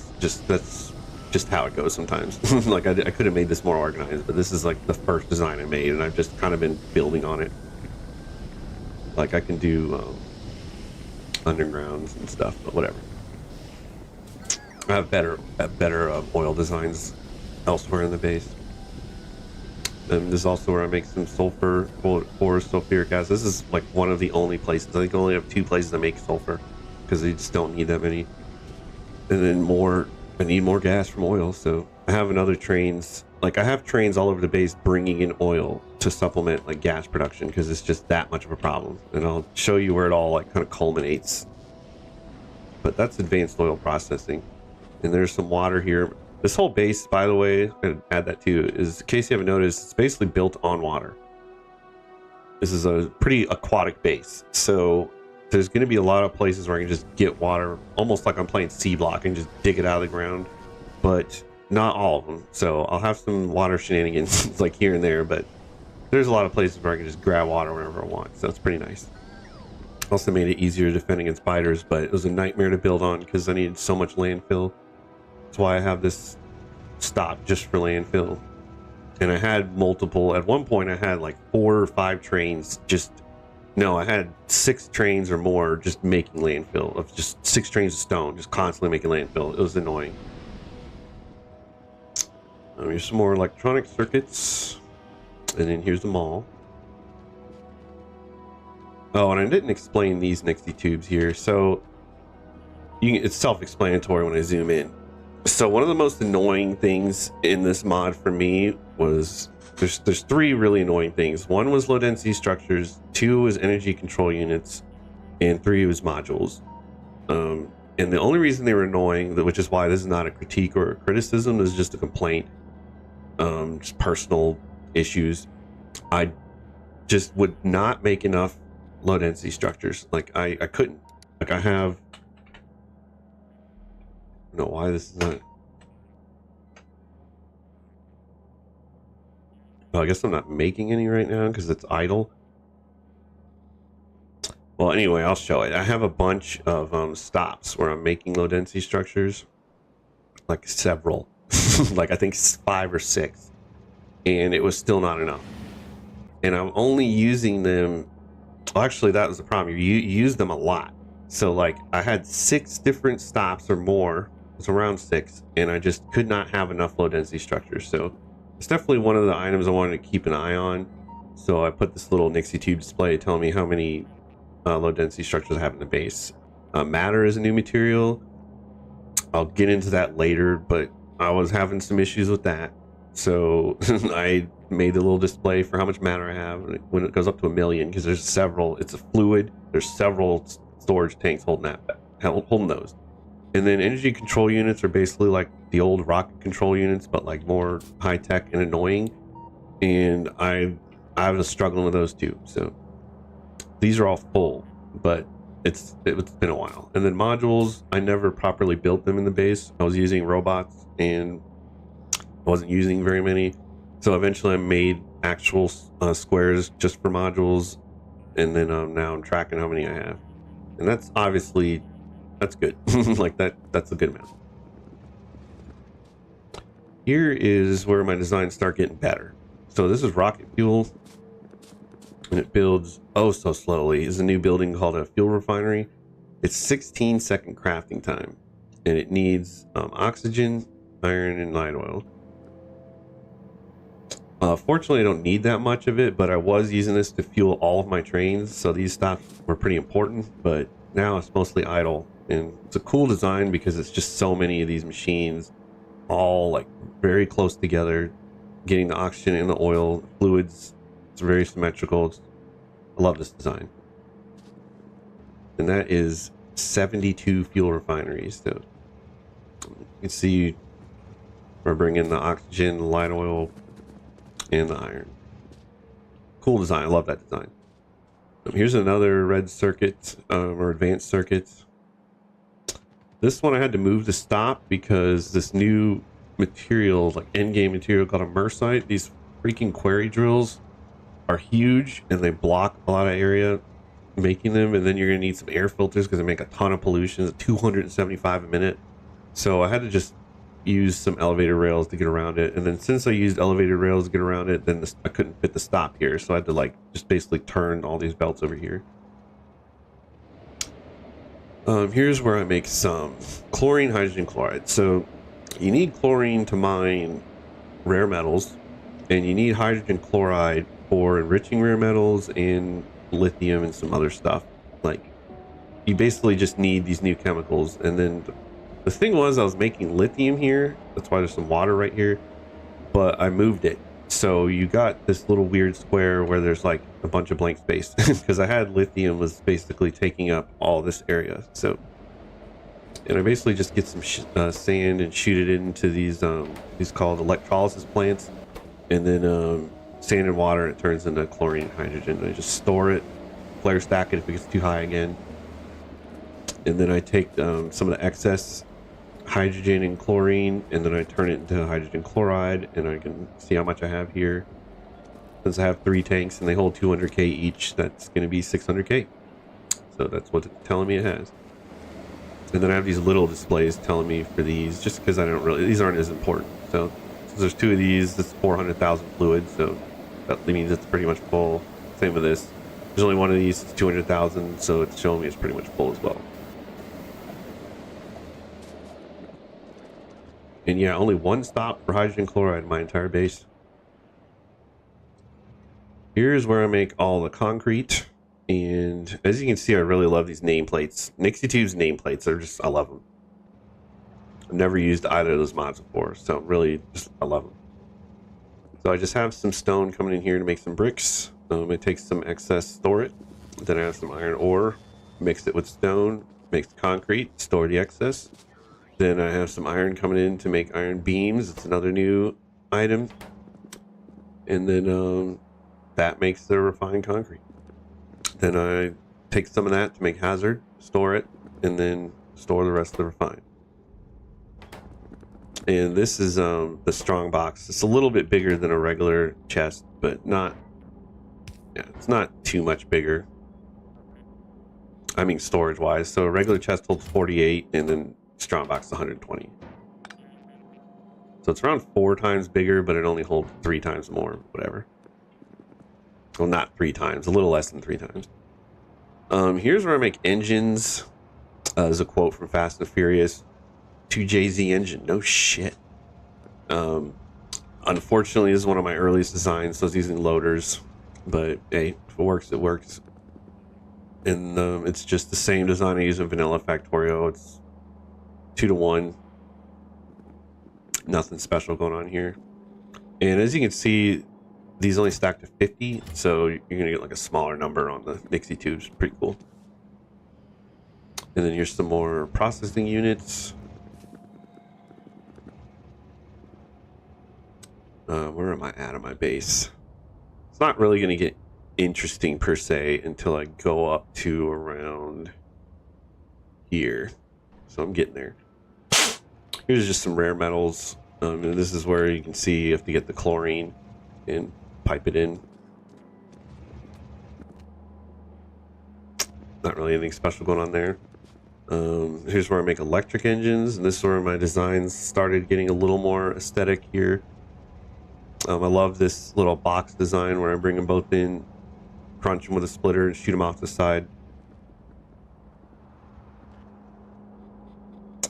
that's just how it goes sometimes. Like I could have made this more organized, but this is like the first design I made, and I've just kind of been building on it. Like I can do undergrounds and stuff, but whatever. I have better oil designs elsewhere in the base. And this is also where I make some sulfur or sulfuric acid. This is like one of the only places. I think I only have 2 places that make sulfur, because they just don't need that many. And then I need more gas from oil, so I have another trains. Like I have trains all over the base bringing in oil to supplement like gas production, because it's just that much of a problem. And I'll show you where it all like kind of culminates. But that's advanced oil processing. And there's some water here. This whole base, by the way, I'm gonna add that too, is in case you haven't noticed, it's basically built on water. This is a pretty aquatic base, so there's going to be a lot of places where I can just get water, almost like I'm playing C-Block, and just dig it out of the ground, but not all of them. So I'll have some water shenanigans like here and there, but there's a lot of places where I can just grab water whenever I want, so it's pretty nice. Also made it easier to defend against spiders, but it was a nightmare to build on because I needed so much landfill. That's why I have this stop just for landfill. And I had multiple, at one point I had like 4 or 5 trains I had 6 trains or more just making landfill, of just 6 trains of stone, just constantly making landfill. It was annoying. Here's some more electronic circuits. And then here's the mall. Oh, and I didn't explain these Nixie tubes here. So it's self-explanatory when I zoom in. So one of the most annoying things in this mod for me was there's three really annoying things. One was low density structures, two was energy control units, and three was modules. And the only reason they were annoying, which is why this is not a critique or a criticism, is just a complaint, just personal issues. I just would not make enough low density structures. Like I couldn't. Like I have. I don't know why this is not. Well, I guess I'm not making any right now because it's idle. Well, anyway, I'll show it. I have a bunch of stops where I'm making low density structures, like several, like I think 5 or 6, and it was still not enough. And I'm only using them. Well, actually, that was the problem. You use them a lot. So like I had 6 different stops or more. It's around 6, and I just could not have enough low density structures. So it's definitely one of the items I wanted to keep an eye on. So I put this little Nixie tube display telling me how many low density structures I have in the base. Matter is a new material. I'll get into that later, but I was having some issues with that. So I made a little display for how much matter I have when it goes up to 1 million, because there's several. It's a fluid. There's several storage tanks holding those. And then energy control units are basically like the old rocket control units, but like more high tech and annoying. And I was struggling with those too. So these are all full, but it's been a while. And then modules, I never properly built them in the base. I was using robots and wasn't using very many. So eventually I made actual squares just for modules. And then now I'm tracking how many I have. And that's obviously, that's good. Like that's a good amount. Here is where my designs start getting better. So this is rocket fuel. And it builds oh so slowly. It's a new building called a fuel refinery. It's 16-second crafting time, and it needs oxygen, iron, and light oil. Fortunately, I don't need that much of it, but I was using this to fuel all of my trains, so these stops were pretty important. But now it's mostly idle, and it's a cool design because it's just so many of these machines, all like very close together, getting the oxygen and the oil fluids. It's very symmetrical. I love this design. And that is 72 fuel refineries. So you can see we're bringing the oxygen, the light oil, and the iron. Cool design. I love that design. Here's another red circuit or advanced circuit. This one I had to move to stop because this new material, like end game material called a mersite, these freaking quarry drills are huge and they block a lot of area making them, and then you're gonna need some air filters because they make a ton of pollution, 275 a minute. So I had to just use some elevator rails to get around it, and then since I used elevator rails to get around it, then I couldn't fit the stop here, so I had to like just basically turn all these belts over here. Here's where I make some chlorine hydrogen chloride. So you need chlorine to mine rare metals, and you need hydrogen chloride for enriching rare metals and lithium and some other stuff. Like you basically just need these new chemicals. And then the thing was, I was making lithium here, that's why there's some water right here, but I moved it. So you got this little weird square where there's like a bunch of blank space because I had lithium was basically taking up all this area. So, and I basically just get some sand and shoot it into these called electrolysis plants, and then sand and water, it turns into chlorine and hydrogen. I just store it, flare stack it if it gets too high again, and then I take some of the excess hydrogen and chlorine, and then I turn it into hydrogen chloride, and I can see how much I have here. Since I have 3 tanks and they hold 200k each, that's going to be 600k. So that's what it's telling me it has. And then I have these little displays telling me for these, just because I don't really, these aren't as important. So there's 2 of these, that's 400,000 fluid, so that means it's pretty much full. Same with this. There's only one of these, it's 200,000, so it's showing me it's pretty much full as well. And yeah, only 1 stop for hydrogen chloride in my entire base. Here's where I make all the concrete. And as you can see, I really love these nameplates. Nixie Tube's nameplates are just, I love them. I've never used either of those mods before, so really, I love them. So I just have some stone coming in here to make some bricks. It takes some excess, store it. Then I have some iron ore, mix it with stone, make concrete, store the excess. Then I have some iron coming in to make iron beams. It's another new item. And then that makes the refined concrete. Then I take some of that to make hazard, store it, and then store the rest of the refined. And this is the strong box. It's a little bit bigger than a regular chest, but not, yeah, it's not too much bigger. I mean storage wise. So a regular chest holds 48 and then strong box 120. So it's around 4 times bigger, but it only holds 3 times more, whatever. Well, not 3 times, a little less than 3 times. Here's where I make engines. There's a quote from Fast and Furious. 2JZ engine, no shit. Unfortunately, this is one of my earliest designs, so I was using loaders. But hey, if it works, it works. And it's just the same design I use in vanilla Factorio. It's 2-to-1. Nothing special going on here. And as you can see, these only stack to 50, so you're gonna get like a smaller number on the Nixie tubes. Pretty cool. And then here's some more processing units. Where am I at on my base? It's not really gonna get interesting per se until I go up to around here. So I'm getting there. Here's just some rare metals. And this is where you can see you have to get the chlorine and pipe it in. Not really anything special going on there. Here's where I make electric engines, and this is where my designs started getting a little more aesthetic here. I love this little box design where I bring them both in, crunch them with a splitter, and shoot them off the side.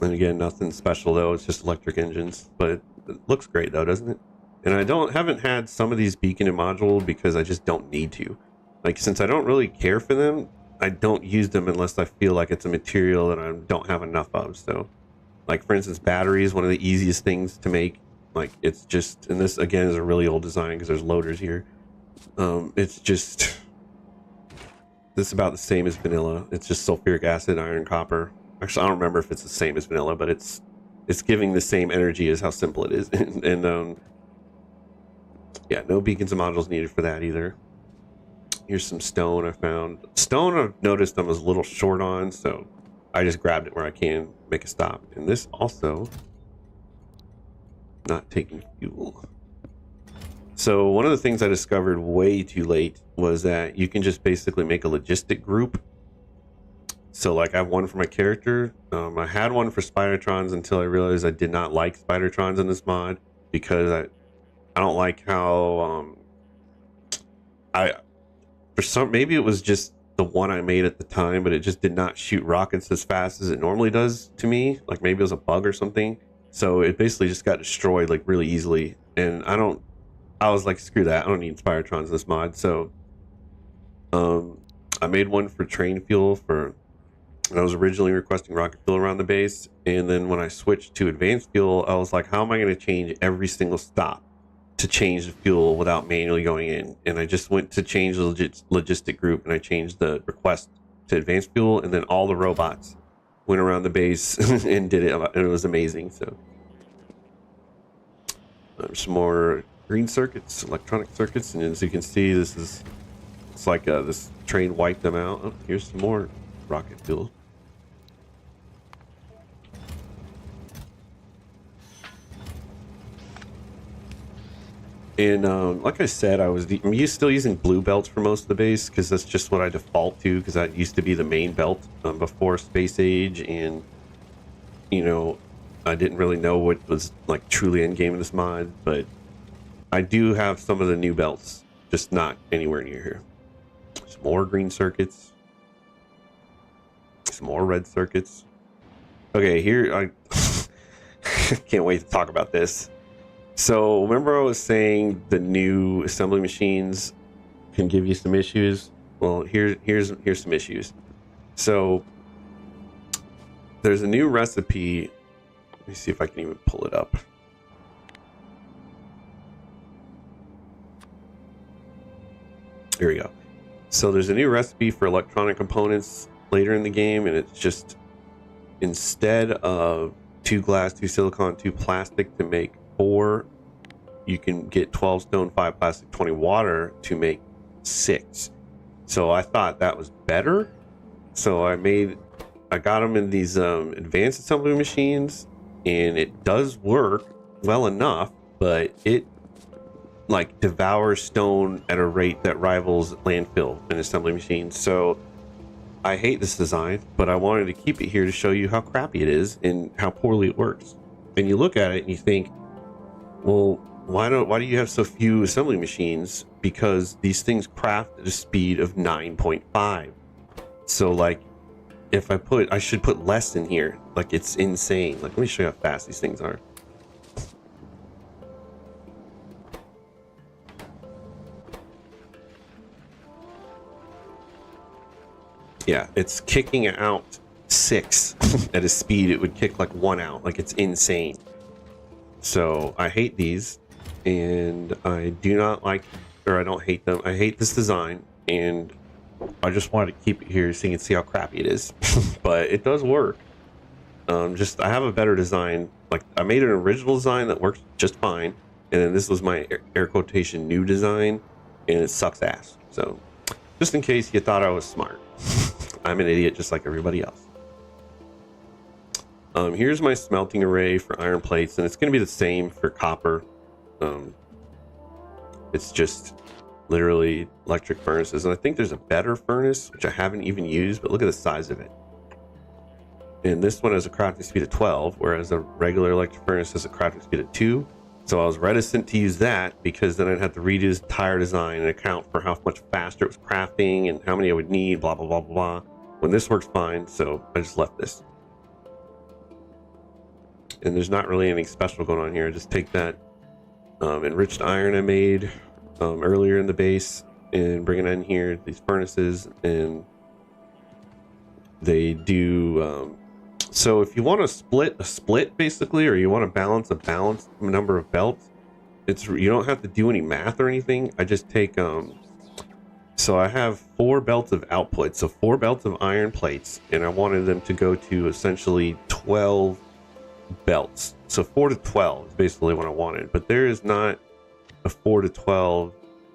And again, nothing special though, it's just electric engines, but it looks great though, doesn't it? And I haven't had some of these beacon and module because I just don't need to. Like, since I don't really care for them, I don't use them unless I feel like it's a material that I don't have enough of. So, like for instance, batteries, one of the easiest things to make. Like, it's just, and this again is a really old design because there's loaders here. It's just, this is about the same as vanilla. It's just sulfuric acid, iron, copper. Actually, I don't remember if it's the same as vanilla, but it's giving the same energy as how simple it is. and yeah, no beacons and modules needed for that either. Here's some stone I found. Stone I've noticed I was a little short on, so I just grabbed it where I can, make a stop. And this also not taking fuel. So one of the things I discovered way too late was that you can just basically make a logistic group. So like I have one for my character. I had one for Spidertrons until I realized I did not like Spidertrons in this mod because I don't like how maybe it was just the one I made at the time, but it just did not shoot rockets as fast as it normally does to me. Like maybe it was a bug or something. So it basically just got destroyed like really easily. And I was like, screw that, I don't need Spidertrons in this mod. So I made one for train fuel for, I was originally requesting rocket fuel around the base, and then when I switched to advanced fuel, I was like, how am I going to change every single stop to change the fuel without manually going in? And I just went to change the logistic group, and I changed the request to advanced fuel, and then all the robots went around the base and did it, and it was amazing. So some more green circuits, electronic circuits, and as you can see, it's like this train wiped them out. Oh, here's some more rocket fuel. And like I said, I'm still using blue belts for most of the base because that's just what I default to, because that used to be the main belt before Space Age, and you know, I didn't really know what was like truly end game in this mod, but I do have some of the new belts, just not anywhere near here. Some more green circuits, some more red circuits. Okay, here I can't wait to talk about this. So remember I was saying the new assembly machines can give you some issues? Well, here's some issues. So there's a new recipe Let me see if I can even pull it up. Here we go. So there's a new recipe for electronic components later in the game, and it's just instead of 2 glass, 2 silicon, 2 plastic to make 4, you can get 12 stone, 5 plastic, 20 water to make 6. So I thought that was better. So I got them in these advanced assembly machines, and it does work well enough, but it like devours stone at a rate that rivals landfill in assembly machines. So I hate this design, but I wanted to keep it here to show you how crappy it is and how poorly it works. And you look at it and you think, well, why do you have so few assembly machines? Because these things craft at a speed of 9.5. So like if I should put less in here. Like it's insane. Like let me show you how fast these things are. Yeah, it's kicking out 6 at a speed it would kick like 1 out. Like it's insane. So I hate these, and I do not like, or I don't hate them. I hate this design, and I just wanted to keep it here so you can see how crappy it is. But it does work. I have a better design. Like I made an original design that works just fine, and then this was my air quotation new design, and it sucks ass. So just in case you thought I was smart. I'm an idiot just like everybody else. Here's my smelting array for iron plates, and it's going to be the same for copper. It's just literally electric furnaces, and I think there's a better furnace which I haven't even used, but look at the size of it. And this one has a crafting speed of 12, whereas a regular electric furnace has a crafting speed of 2. So I was reticent to use that because then I'd have to redo this entire design and account for how much faster it was crafting and how many I would need, blah, blah, blah, blah, blah. When this works fine, so I just left this. And there's not really anything special going on here. I just take that enriched iron I made earlier in the base and bring it in here, these furnaces, and they do... so if you want to split a split basically, or you want to balance a balanced number of belts, you don't have to do any math or anything. I just take so I have 4 belts of output, so 4 belts of iron plates, and I wanted them to go to essentially 12 belts. So 4 to 12 is basically what I wanted, but there is not a 4 to 12.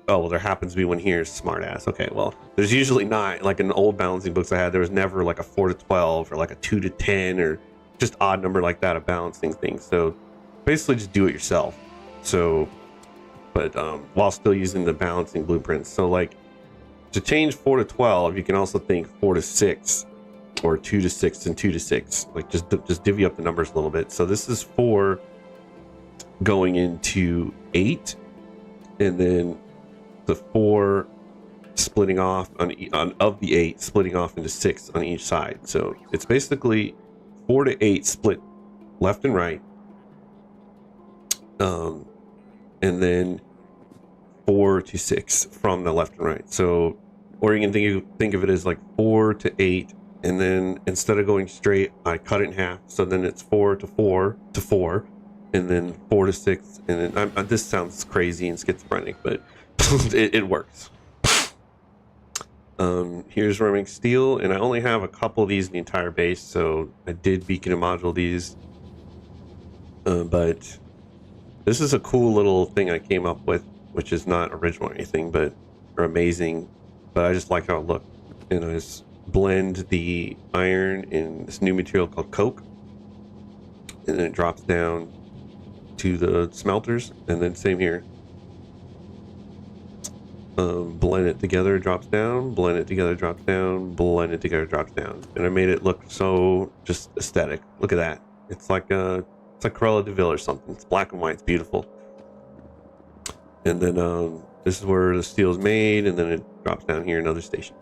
Oh, well, there happens to be one here, smart ass. Okay, well, there's usually not, like in old balancing books I had, there was never like a 4 to 12 or like a 2 to 10 or just odd number like that of balancing things. So basically just do it yourself. So, but while still using the balancing blueprints. So like to change 4 to 12, you can also think 4 to 6 or 2 to 6 and 2 to 6. Like just divvy up the numbers a little bit. So this is 4 going into 8, and then the 4 splitting off of the 8 splitting off into 6 on each side. So it's basically 4 to 8 split left and right, and then 4 to 6 from the left and right. So, or you can think of it as like 4 to 8, and then instead of going straight, I cut it in half. So then it's 4 to 4 to 4, and then 4 to 6, and then this sounds crazy and schizophrenic, but it works. Here's where I make steel, and I only have a couple of these in the entire base, so I did beacon and module these. But this is a cool little thing I came up with, which is not original or anything, but or amazing. But I just like how it looked, and I just blend the iron in this new material called coke, and then it drops down to the smelters, and then same here. Blend it together, drops down, blend it together, drops down, blend it together, drops down. And I made it look so just aesthetic. Look at that. It's like Cruella de Vil or something. It's black and white, it's beautiful. And then this is where the steel is made, and then it drops down here, another station.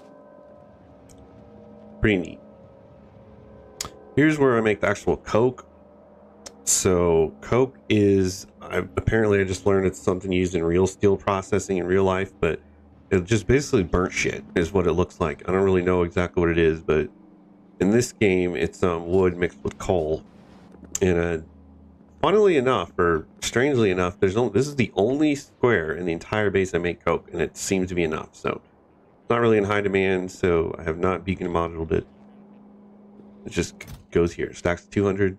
Pretty neat. Here's where I make the actual coke. So coke is, apparently I just learned it's something used in real steel processing in real life, but it just basically burnt shit is what it looks like. I don't really know exactly what it is, but in this game it's wood mixed with coal, and funnily enough, or strangely enough, this is the only square in the entire base I make coke, and it seems to be enough. So it's not really in high demand, so I have not beacon moduled it. It just goes here. Stacks 200,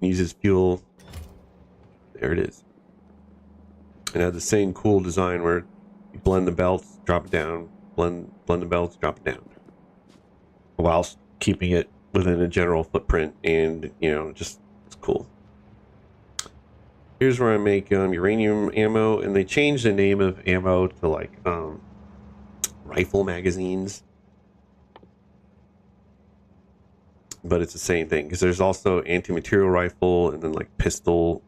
uses fuel. There it is. And I have the same cool design where you blend the belts, drop it down, blend the belts, drop it down, whilst keeping it within a general footprint, and you know, just it's cool. Here's where I make uranium ammo, and they changed the name of ammo to like rifle magazines, but it's the same thing because there's also anti-material rifle and then like pistol,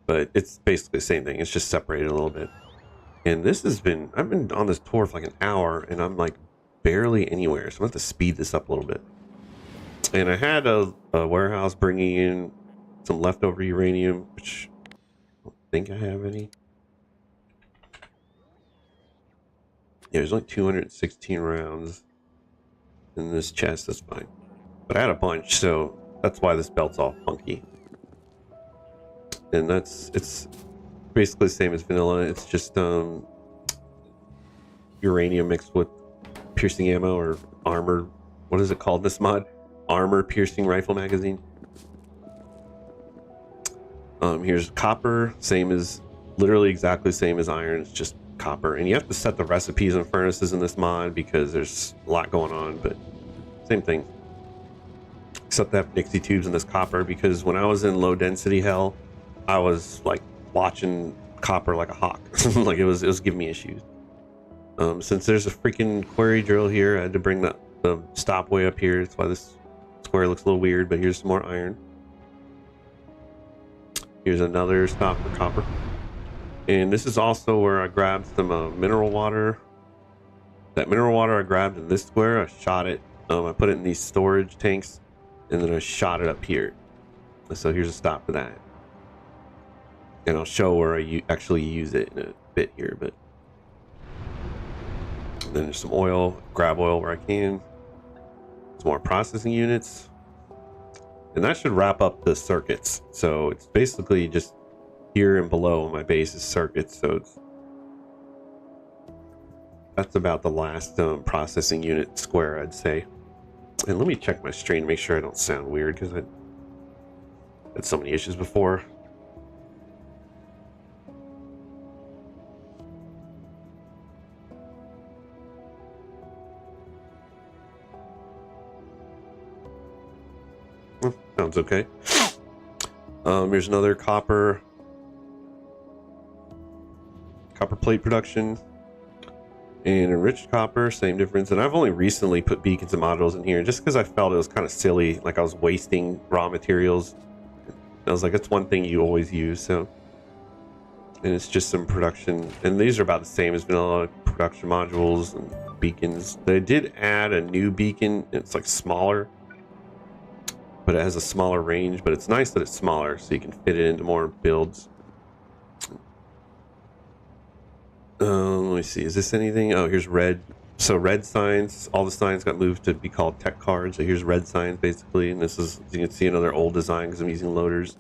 but it's basically the same thing. It's just separated a little bit. And this has been, I've been on this tour for like an hour, and I'm like barely anywhere, so I'm gonna have to speed this up a little bit. And I had a warehouse bringing in some leftover uranium, which I don't think I have any. Yeah, there's only 216 rounds in this chest. That's fine, but I had a bunch, so that's why this belt's all funky. And it's basically the same as vanilla. It's just uranium mixed with piercing ammo or armor. What is it called, this mod? Armor piercing rifle magazine. Here's copper, same as, literally exactly the same as iron. It's just copper, and you have to set the recipes and furnaces in this mod because there's a lot going on, but same thing. Except that Nixie tubes in this copper, because when I was in low density hell, I was like watching copper like a hawk. Like it was giving me issues. Since there's a freaking quarry drill here, I had to bring the stop way up here. That's why this square looks a little weird, but here's some more iron. Here's another stop for copper. And this is also where I grabbed some mineral water. That mineral water I grabbed in this square, I shot it. I put it in these storage tanks, and then I shot it up here. So here's a stop for that. And I'll show where I actually use it in a bit here, but then there's some oil, grab oil where I can. Some more processing units. And that should wrap up the circuits. So it's basically just here and below my base is circuits. So that's about the last processing unit square, I'd say. And let me check my stream to make sure I don't sound weird, because I had so many issues before. Sounds okay. Here's another copper plate production, and enriched copper, same difference. And I've only recently put beacons and modules in here just because I felt it was kind of silly, like I was wasting raw materials. I was like, that's one thing you always use. So, and it's just some production, and these are about the same as vanilla production modules and beacons. They did add a new beacon. It's like smaller, but it has a smaller range, but it's nice that it's smaller so you can fit it into more builds. Let me see, is this anything? Oh, here's red. So red signs, all the signs got moved to be called tech cards. So here's red signs basically, and this is, you can see another old design because I'm using loaders.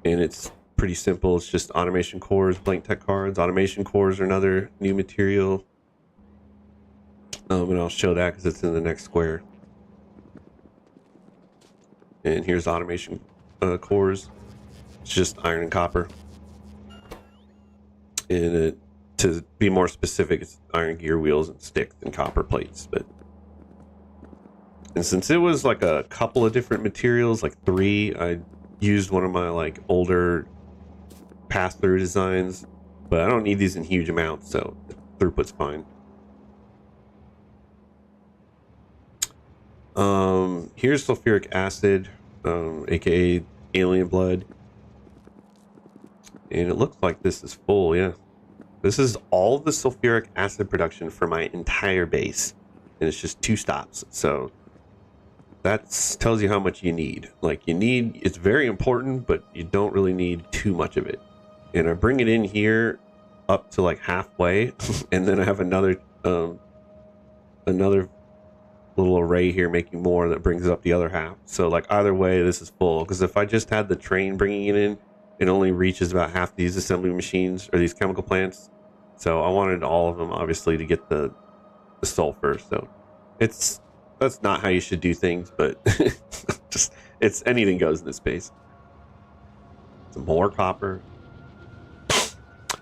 And it's pretty simple. It's just automation cores, blank tech cards. Automation cores are another new material. And I'll show that because it's in the next square. And here's automation cores. It's just iron and copper. And to be more specific, it's iron gear wheels and sticks and copper plates. And since it was like a couple of different materials, like 3, I used one of my like older pass-through designs, but I don't need these in huge amounts, so the throughput's fine. Here's sulfuric acid, aka alien blood, and it looks like this is full. Yeah, this is all the sulfuric acid production for my entire base, and it's just 2 stops. So that tells you how much you need. Like, you need, it's very important, but you don't really need too much of it. And I bring it in here up to like halfway, and then I have another little array here making more that brings up the other half. So like either way, this is full, because if I just had the train bringing it in, it only reaches about half these assembly machines or these chemical plants. So I wanted all of them obviously to get the sulfur. So that's not how you should do things, but just it's anything goes in this space. Some more copper.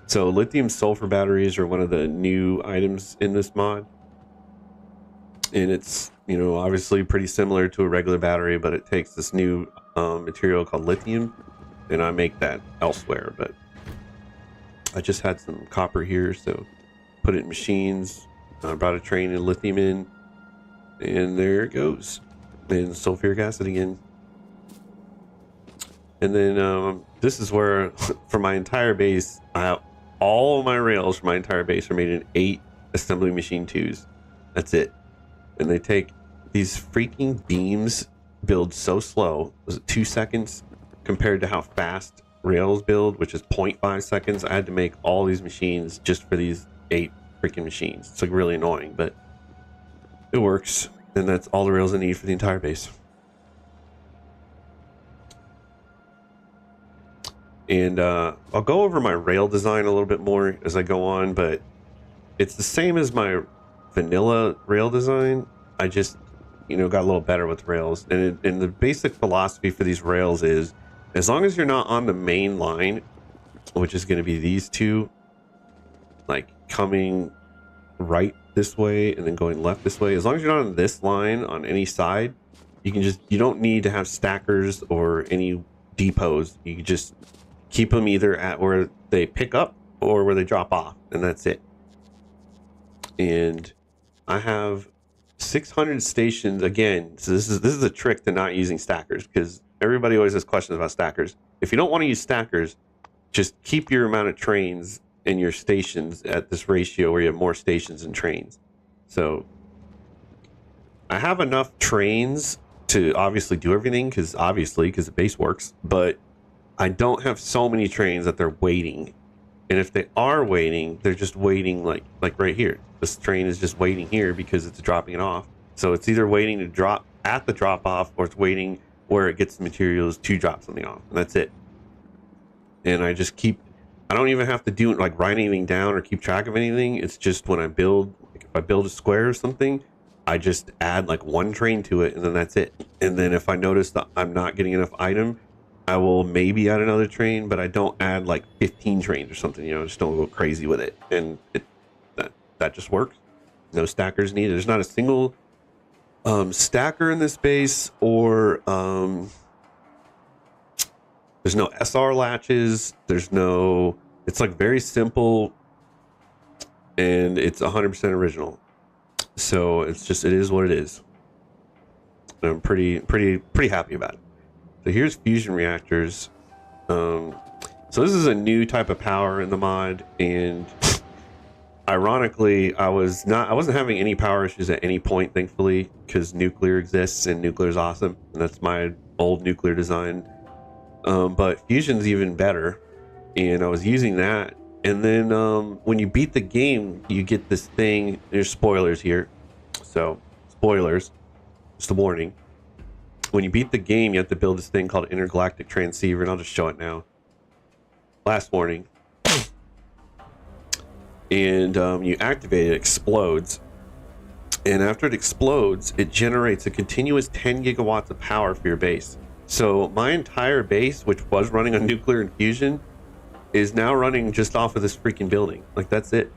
So lithium sulfur batteries are one of the new items in this mod. And it's, you know, obviously pretty similar to a regular battery, but it takes this new material called lithium, and I make that elsewhere. But I just had some copper here, so put it in machines. I brought a train and lithium in, and there it goes. And sulfuric acid again. And then this is where, for my entire base, all of my rails for my entire base are made in 8 assembly machine 2s. That's it. And they take these freaking beams, build so slow. Was it 2 seconds compared to how fast rails build, which is 0.5 seconds? I had to make all these machines just for these 8 freaking machines. It's like really annoying, but it works. And that's all the rails I need for the entire base. And I'll go over my rail design a little bit more as I go on, but it's the same as my vanilla rail design. I just, you know, got a little better with rails. And the basic philosophy for these rails is, as long as you're not on the main line, which is going to be these two, like coming right this way and then going left this way, as long as you're not on this line on any side, you don't need to have stackers or any depots. You can just keep them either at where they pick up or where they drop off, and that's it. And I have 600 stations again. So this is a trick to not using stackers, because everybody always has questions about stackers. If you don't want to use stackers, just keep your amount of trains and your stations at this ratio where you have more stations and trains. So I have enough trains to obviously do everything, because the base works, but I don't have so many trains that they're waiting. And if they are waiting, they're just waiting like right here. This train is just waiting here because it's dropping it off. So it's either waiting to drop at the drop off, or it's waiting where it gets the materials to drop something off. And that's it. And I don't even have to do it like write anything down or keep track of anything. It's just when I build, like if I build a square or something, I just add like 1 train to it, and then that's it. And then if I notice that I'm not getting enough item, I will maybe add another train, but I don't add like 15 trains or something, you know, just don't go crazy with it. And that just works. No stackers needed. There's not a single stacker in this base, or there's no SR latches. It's like very simple, and it's 100% original. So it is what it is. And I'm pretty happy about it. So here's fusion reactors. So this is a new type of power in the mod, and ironically, I wasn't having any power issues at any point, thankfully, because nuclear exists and nuclear is awesome, and that's my old nuclear design. But fusion's even better, and I was using that. And then when you beat the game, you get this thing. There's spoilers here, so spoilers. Just a warning. When you beat the game, you have to build this thing called intergalactic transceiver, and I'll just show it now. Last warning. And you activate it, explodes. And after it explodes, it generates a continuous 10 gigawatts of power for your base. So my entire base, which was running on nuclear and fusion, is now running just off of this freaking building. Like, that's it.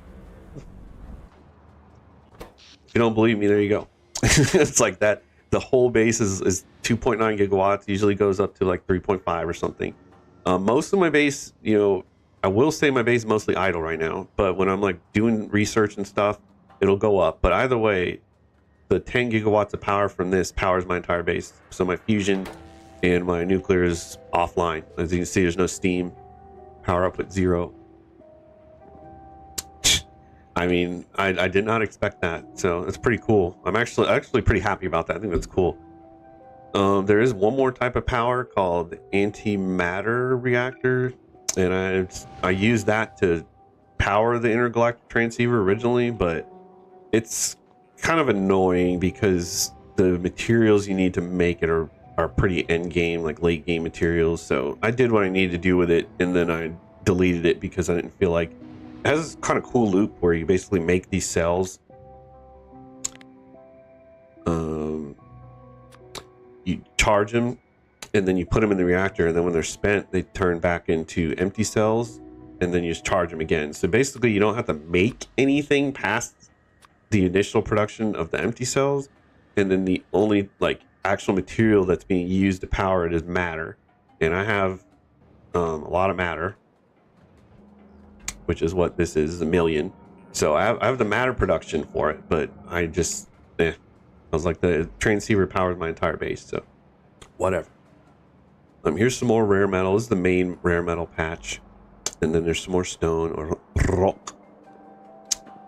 If you don't believe me, there you go. It's like that. The whole base is 2.9 gigawatts, usually goes up to like 3.5 or something. Most of my base, you know, I will say my base is mostly idle right now, but when I'm like doing research and stuff, it'll go up. But either way, the 10 gigawatts of power from this powers my entire base. So my fusion and my nuclear is offline. As you can see, there's no steam. Power output 0. I mean, I did not expect that, so it's pretty cool. I'm actually pretty happy about that. I think that's cool. There is one more type of power called antimatter reactor, and I used that to power the intergalactic transceiver originally, but it's kind of annoying because the materials you need to make it are pretty end game, like late game materials. So I did what I needed to do with it, and then I deleted it because I didn't feel like it has this kind of cool loop where you basically make these cells. You charge them, and then you put them in the reactor, and then when they're spent, they turn back into empty cells, and then you just charge them again. So basically, you don't have to make anything past the initial production of the empty cells, and then the only like actual material that's being used to power it is matter. And I have a lot of matter, which is what this is, 1 million. So I have the matter production for it, but I just I was like, the transceiver powers my entire base, so whatever. Here's some more rare metal. This is the main rare metal patch, and then there's some more stone or rock.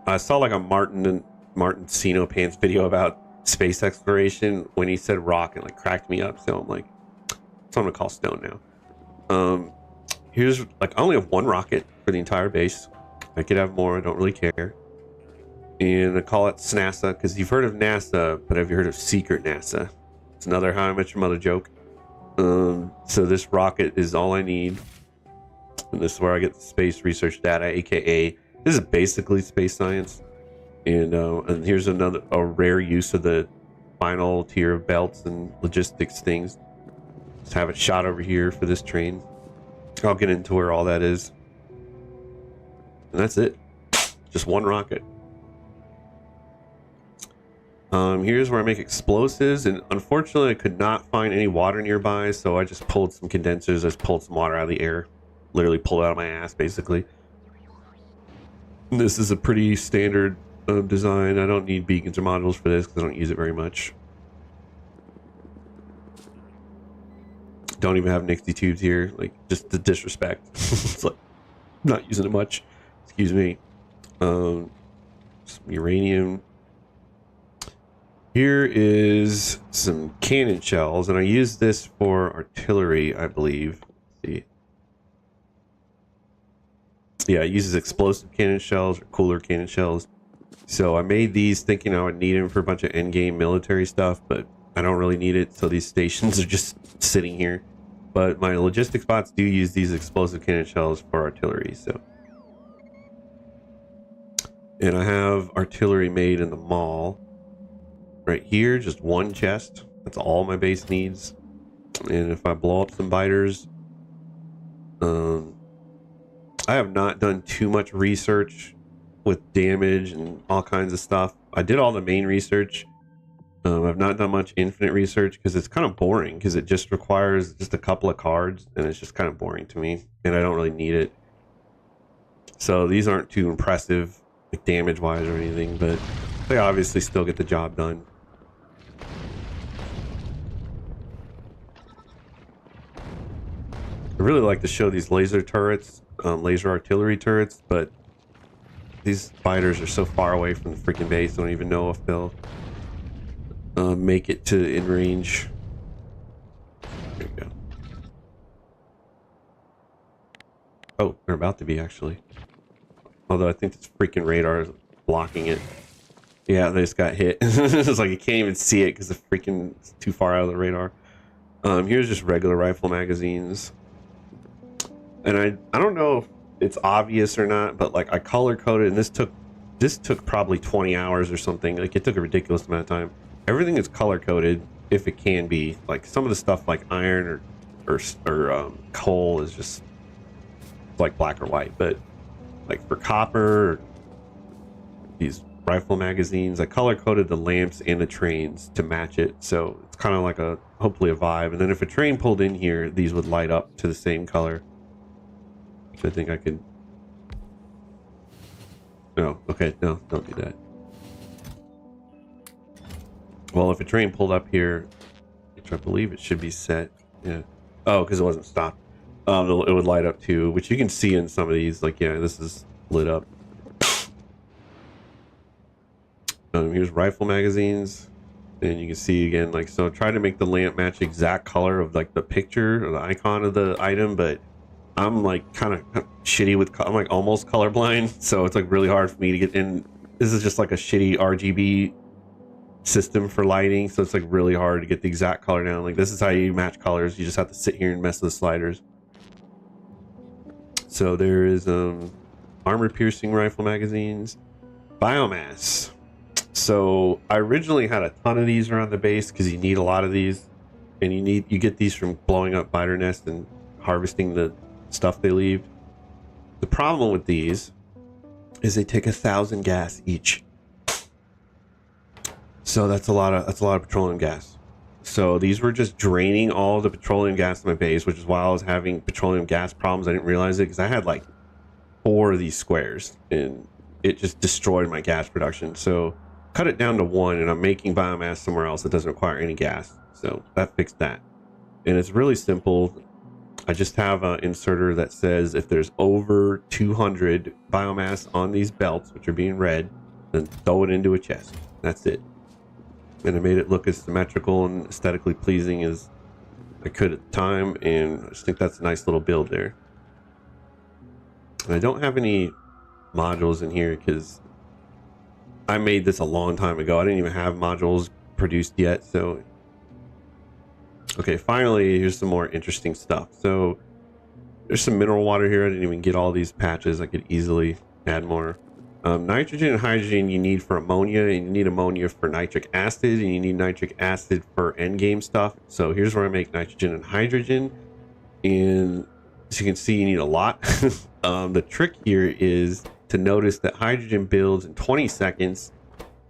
I saw like a Martin Sino Pants video about space exploration when he said rock, and like cracked me up. So I'm like, so I'm gonna call stone now. Here's like, I only have 1 rocket for the entire base. I could have more, I don't really care. And I call it SNASA because you've heard of NASA, but have you heard of Secret NASA? It's another How I Met Your Mother joke. So this rocket is all I need, and this is where I get the space research data, aka this is basically space science. And here's a rare use of the final tier of belts and logistics things. Just have it shot over here for this train. I'll get into where all that is. And that's it. Just 1 rocket. Here's where I make explosives, and unfortunately I could not find any water nearby, so I just pulled some condensers. I just pulled some water out of the air. Literally pulled it out of my ass, basically. This is a pretty standard design. I don't need beacons or modules for this because I don't use it very much. Don't even have Nixie tubes here, like just the disrespect. It's like not using it much. Excuse me. Some uranium. Here is some cannon shells, and I use this for artillery, I believe. Let's see. Yeah, it uses explosive cannon shells or cooler cannon shells. So I made these thinking I would need them for a bunch of endgame military stuff, but I don't really need it, so these stations are just sitting here. But my logistics bots do use these explosive cannon shells for artillery, so. And I have artillery made in the mall. Right here, just 1 chest. That's all my base needs. And if I blow up some biters, I have not done too much research with damage and all kinds of stuff. I did all the main research. I've not done much infinite research because it's kind of boring, because it just requires just a couple of cards, and it's just kind of boring to me, and I don't really need it. So these aren't too impressive, like damage wise or anything, but they obviously still get the job done. I really like to show these laser turrets, laser artillery turrets, but these fighters are so far away from the freaking base, I don't even know if they'll make it to in range. There you go. Oh, they're about to be, actually. Although I think this freaking radar is blocking it. Yeah, they just got hit. It's like you can't even see it because the freaking it's too far out of the radar. Here's just regular rifle magazines. And I don't know if it's obvious or not, but like I color coded, and this took probably 20 hours or something. Like it took a ridiculous amount of time. Everything is color coded if it can be. Like some of the stuff like iron or coal is just like black or white, but like for copper, these rifle magazines, I color coded the lamps and the trains to match it, so it's kind of like hopefully a vibe. And then if a train pulled in here, these would light up to the same color. I think I could. No, okay, no, don't do that. Well, if a train pulled up here, which I believe it should be set, yeah. Oh, because it wasn't stopped. It would light up too, which you can see in some of these. Like, yeah, this is lit up. Here's rifle magazines, and you can see again, like, so try to make the lamp match the exact color of like the picture or the icon of the item, but I'm like kind of shitty with, I'm like almost colorblind, so it's like really hard for me to get in. This is just like a shitty RGB system for lighting, so it's like really hard to get the exact color down. Like this is how you match colors. You just have to sit here and mess with the sliders. So there is armor piercing rifle magazines, biomass. So I originally had a ton of these around the base because you need a lot of these, and you get these from blowing up biter nests and harvesting the stuff they leave. The problem with these is they take 1,000 gas each. So that's a lot of petroleum gas. So these were just draining all the petroleum gas in my base, which is why I was having petroleum gas problems. I didn't realize it because I had like 4 of these squares and it just destroyed my gas production. So cut it down to 1, and I'm making biomass somewhere else that doesn't require any gas. So that fixed that. And it's really simple. I just have an inserter that says if there's over 200 biomass on these belts, which are being read, then throw it into a chest. That's it. And I made it look as symmetrical and aesthetically pleasing as I could at the time, and I just think that's a nice little build there. And I don't have any modules in here because I made this a long time ago. I didn't even have modules produced yet. So okay, finally, here's some more interesting stuff. So there's some mineral water here. I didn't even get all these patches. I could easily add more. Nitrogen and hydrogen you need for ammonia, and you need ammonia for nitric acid, and you need nitric acid for endgame stuff. So here's where I make nitrogen and hydrogen, and as you can see, you need a lot. The trick here is to notice that hydrogen builds in 20 seconds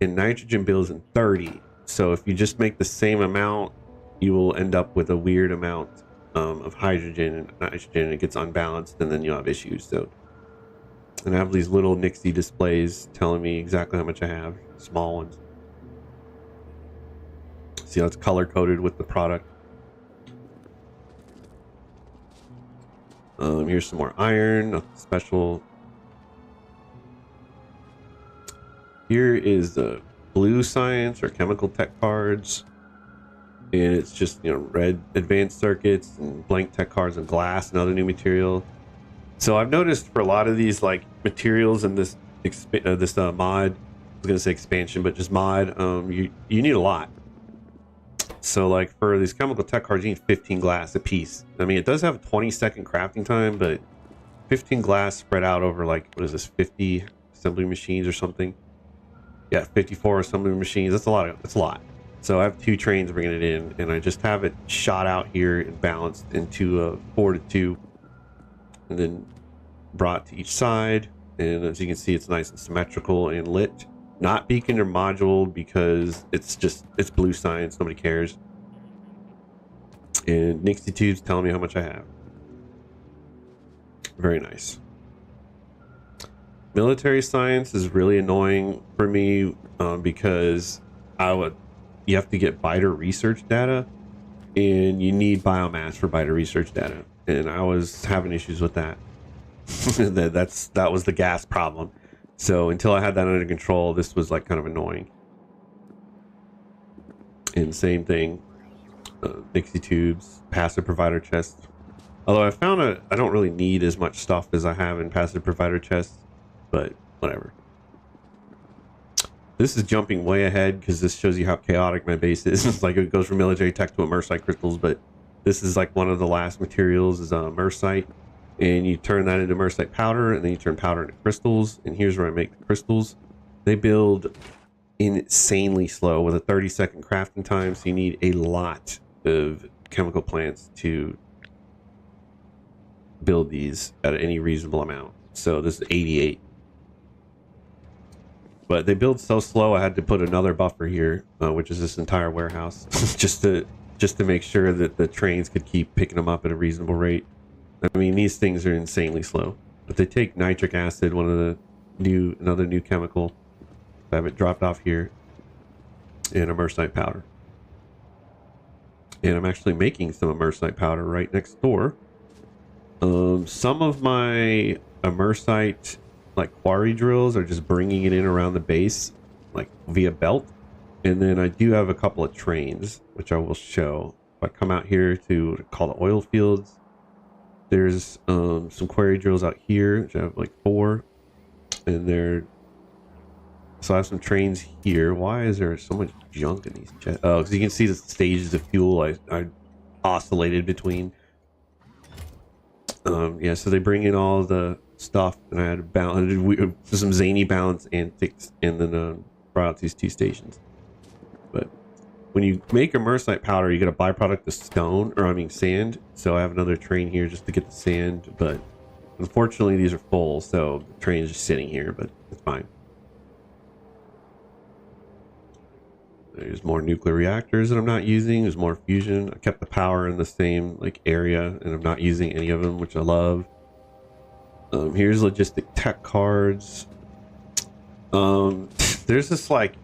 and nitrogen builds in 30. So if you just make the same amount, you will end up with a weird amount of hydrogen and nitrogen, and it gets unbalanced, and then you'll have issues. So, and I have these little Nixie displays telling me exactly how much I have, small ones. See how it's color coded with the product. Here's some more iron, nothing special. Here is the blue science or chemical tech cards. And it's just, you know, red advanced circuits and blank tech cards and glass and other new material. So I've noticed for a lot of these like materials in this mod, I was gonna say expansion, but just mod, you need a lot. So like for these chemical tech cards, you need 15 glass a piece. I mean, it does have a 20-second crafting time, but 15 glass spread out over like, what is this, 50 assembly machines or something? Yeah, 54 assembly machines. That's a lot. That's a lot. So I have 2 trains bringing it in, and I just have it shot out here and balanced into a 4-to-2, and then brought to each side. And as you can see, it's nice and symmetrical and lit. Not beacon or module because it's blue science. Nobody cares. And Nixie tubes telling me how much I have. Very nice. Military science is really annoying for me because you have to get biter research data, and you need biomass for biter research data, and I was having issues with that. that was the gas problem. So until I had that under control, this was like kind of annoying. And same thing, Nixie tubes, passive provider chests. Although I found I don't really need as much stuff as I have in passive provider chests, but whatever. This is jumping way ahead because this shows you how chaotic my base is. It's like it goes from military tech to immersite crystals, but this is like one of the last materials is immersite, and you turn that into immersite powder, and then you turn powder into crystals. And here's where I make the crystals. They build insanely slow with a 30-second crafting time, so you need a lot of chemical plants to build these at any reasonable amount. So this is 88. But they build so slow, I had to put another buffer here, which is this entire warehouse, just to make sure that the trains could keep picking them up at a reasonable rate. I mean, these things are insanely slow, but they take nitric acid, another new chemical. I have it dropped off here, and immersite powder. And I'm actually making some immersite powder right next door. Some of my immersite like quarry drills are just bringing it in around the base, like via belt. And then I do have a couple of trains, which I will show. If I come out here to call the oil fields, there's some quarry drills out here, which I have like 4, and they're So I have some trains here. Why is there so much junk in these chests? Oh, because you can see the stages of fuel I oscillated between. Yeah, so they bring in all the stuff, and I had to balance some zany balance antics, and then brought out these 2 stations. But when you make immersite powder, you get a byproduct of stone, or I mean sand. So I have another train here just to get the sand, but unfortunately these are full, so the train is just sitting here, but it's fine. There's more nuclear reactors that I'm not using. There's more fusion. I kept the power in the same like area, and I'm not using any of them, which I love. Here's logistic tech cards. There's this like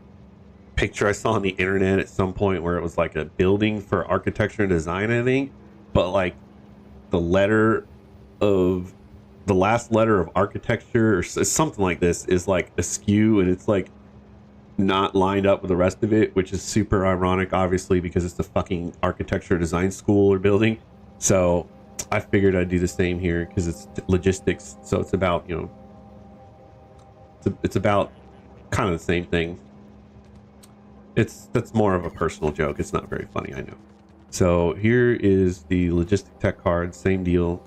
picture I saw on the internet at some point where it was like a building for architecture and design, I think, but like the last letter of architecture or something like this is like askew, and it's like not lined up with the rest of it, which is super ironic, obviously, because it's the fucking architecture design school or building. So I figured I'd do the same here because it's logistics, so it's about, you know, it's about kind of the same thing. That's more of a personal joke. It's not very funny, I know. So here is the logistic tech card, same deal.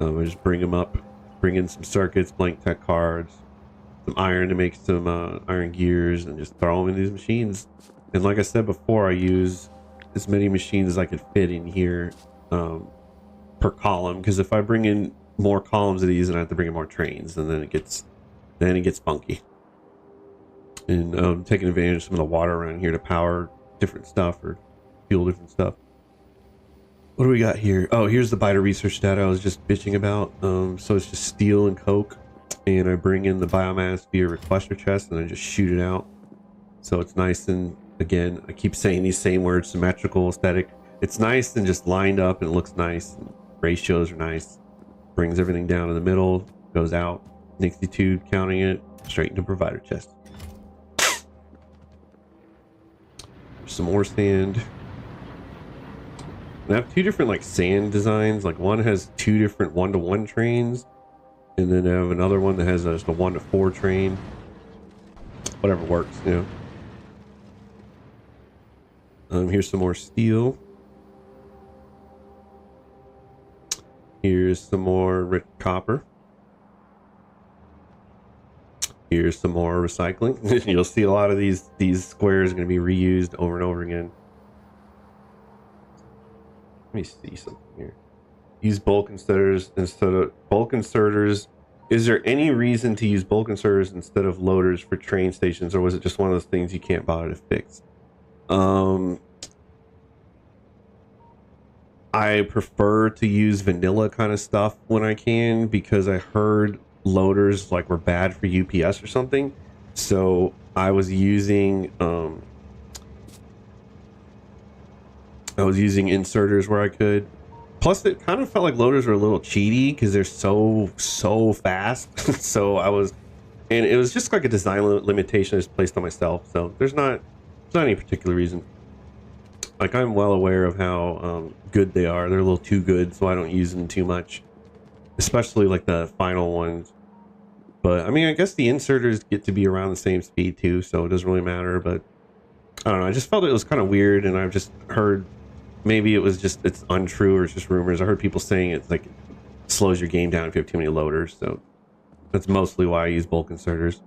I just bring them up, bring in some circuits, blank tech cards, some iron to make some iron gears, and just throw them in these machines. And like I said before, I use as many machines as I could fit in here per column, because if I bring in more columns of these, then I have to bring in more trains, and then it gets funky. And taking advantage of some of the water around here to power different stuff or fuel different stuff. What do we got here? Oh, here's the biter research data I was just bitching about. So it's just steel and coke, and I bring in the biomass via requester chest, and I just shoot it out. So it's nice, and again, I keep saying these same words: symmetrical, aesthetic. It's nice and just lined up, and it looks nice. And ratios are nice. Brings everything down in the middle, goes out, Nixie tube, counting it straight into provider chest. Some more sand. And I have 2 different like sand designs. Like one has 2 different 1-to-1 trains, and then I have another one that has just a 1-to-4 train. Whatever works, you know. Here's some more steel. Here's some more rich copper. Here's some more recycling. You'll see a lot of these squares are going to be reused over and over again. Let me see something here. Use bulk inserters instead of bulk inserters. Is there any reason to use bulk inserters instead of loaders for train stations, or was it just one of those things you can't bother to fix? I prefer to use vanilla kind of stuff when I can, because I heard loaders like were bad for UPS or something. So I was using inserters where I could. Plus it kind of felt like loaders were a little cheaty because they're so fast. So and it was just like a design limitation I just placed on myself. So there's not any particular reason. Like, I'm well aware of how good they are. They're a little too good, so I don't use them too much, especially like the final ones. But I mean, I guess the inserters get to be around the same speed too, so it doesn't really matter. But I don't know, I just felt it was kind of weird, and I've just heard, maybe it was just, it's untrue or it's just rumors. I heard people saying it's like slows your game down if you have too many loaders, so that's mostly why I use bulk inserters.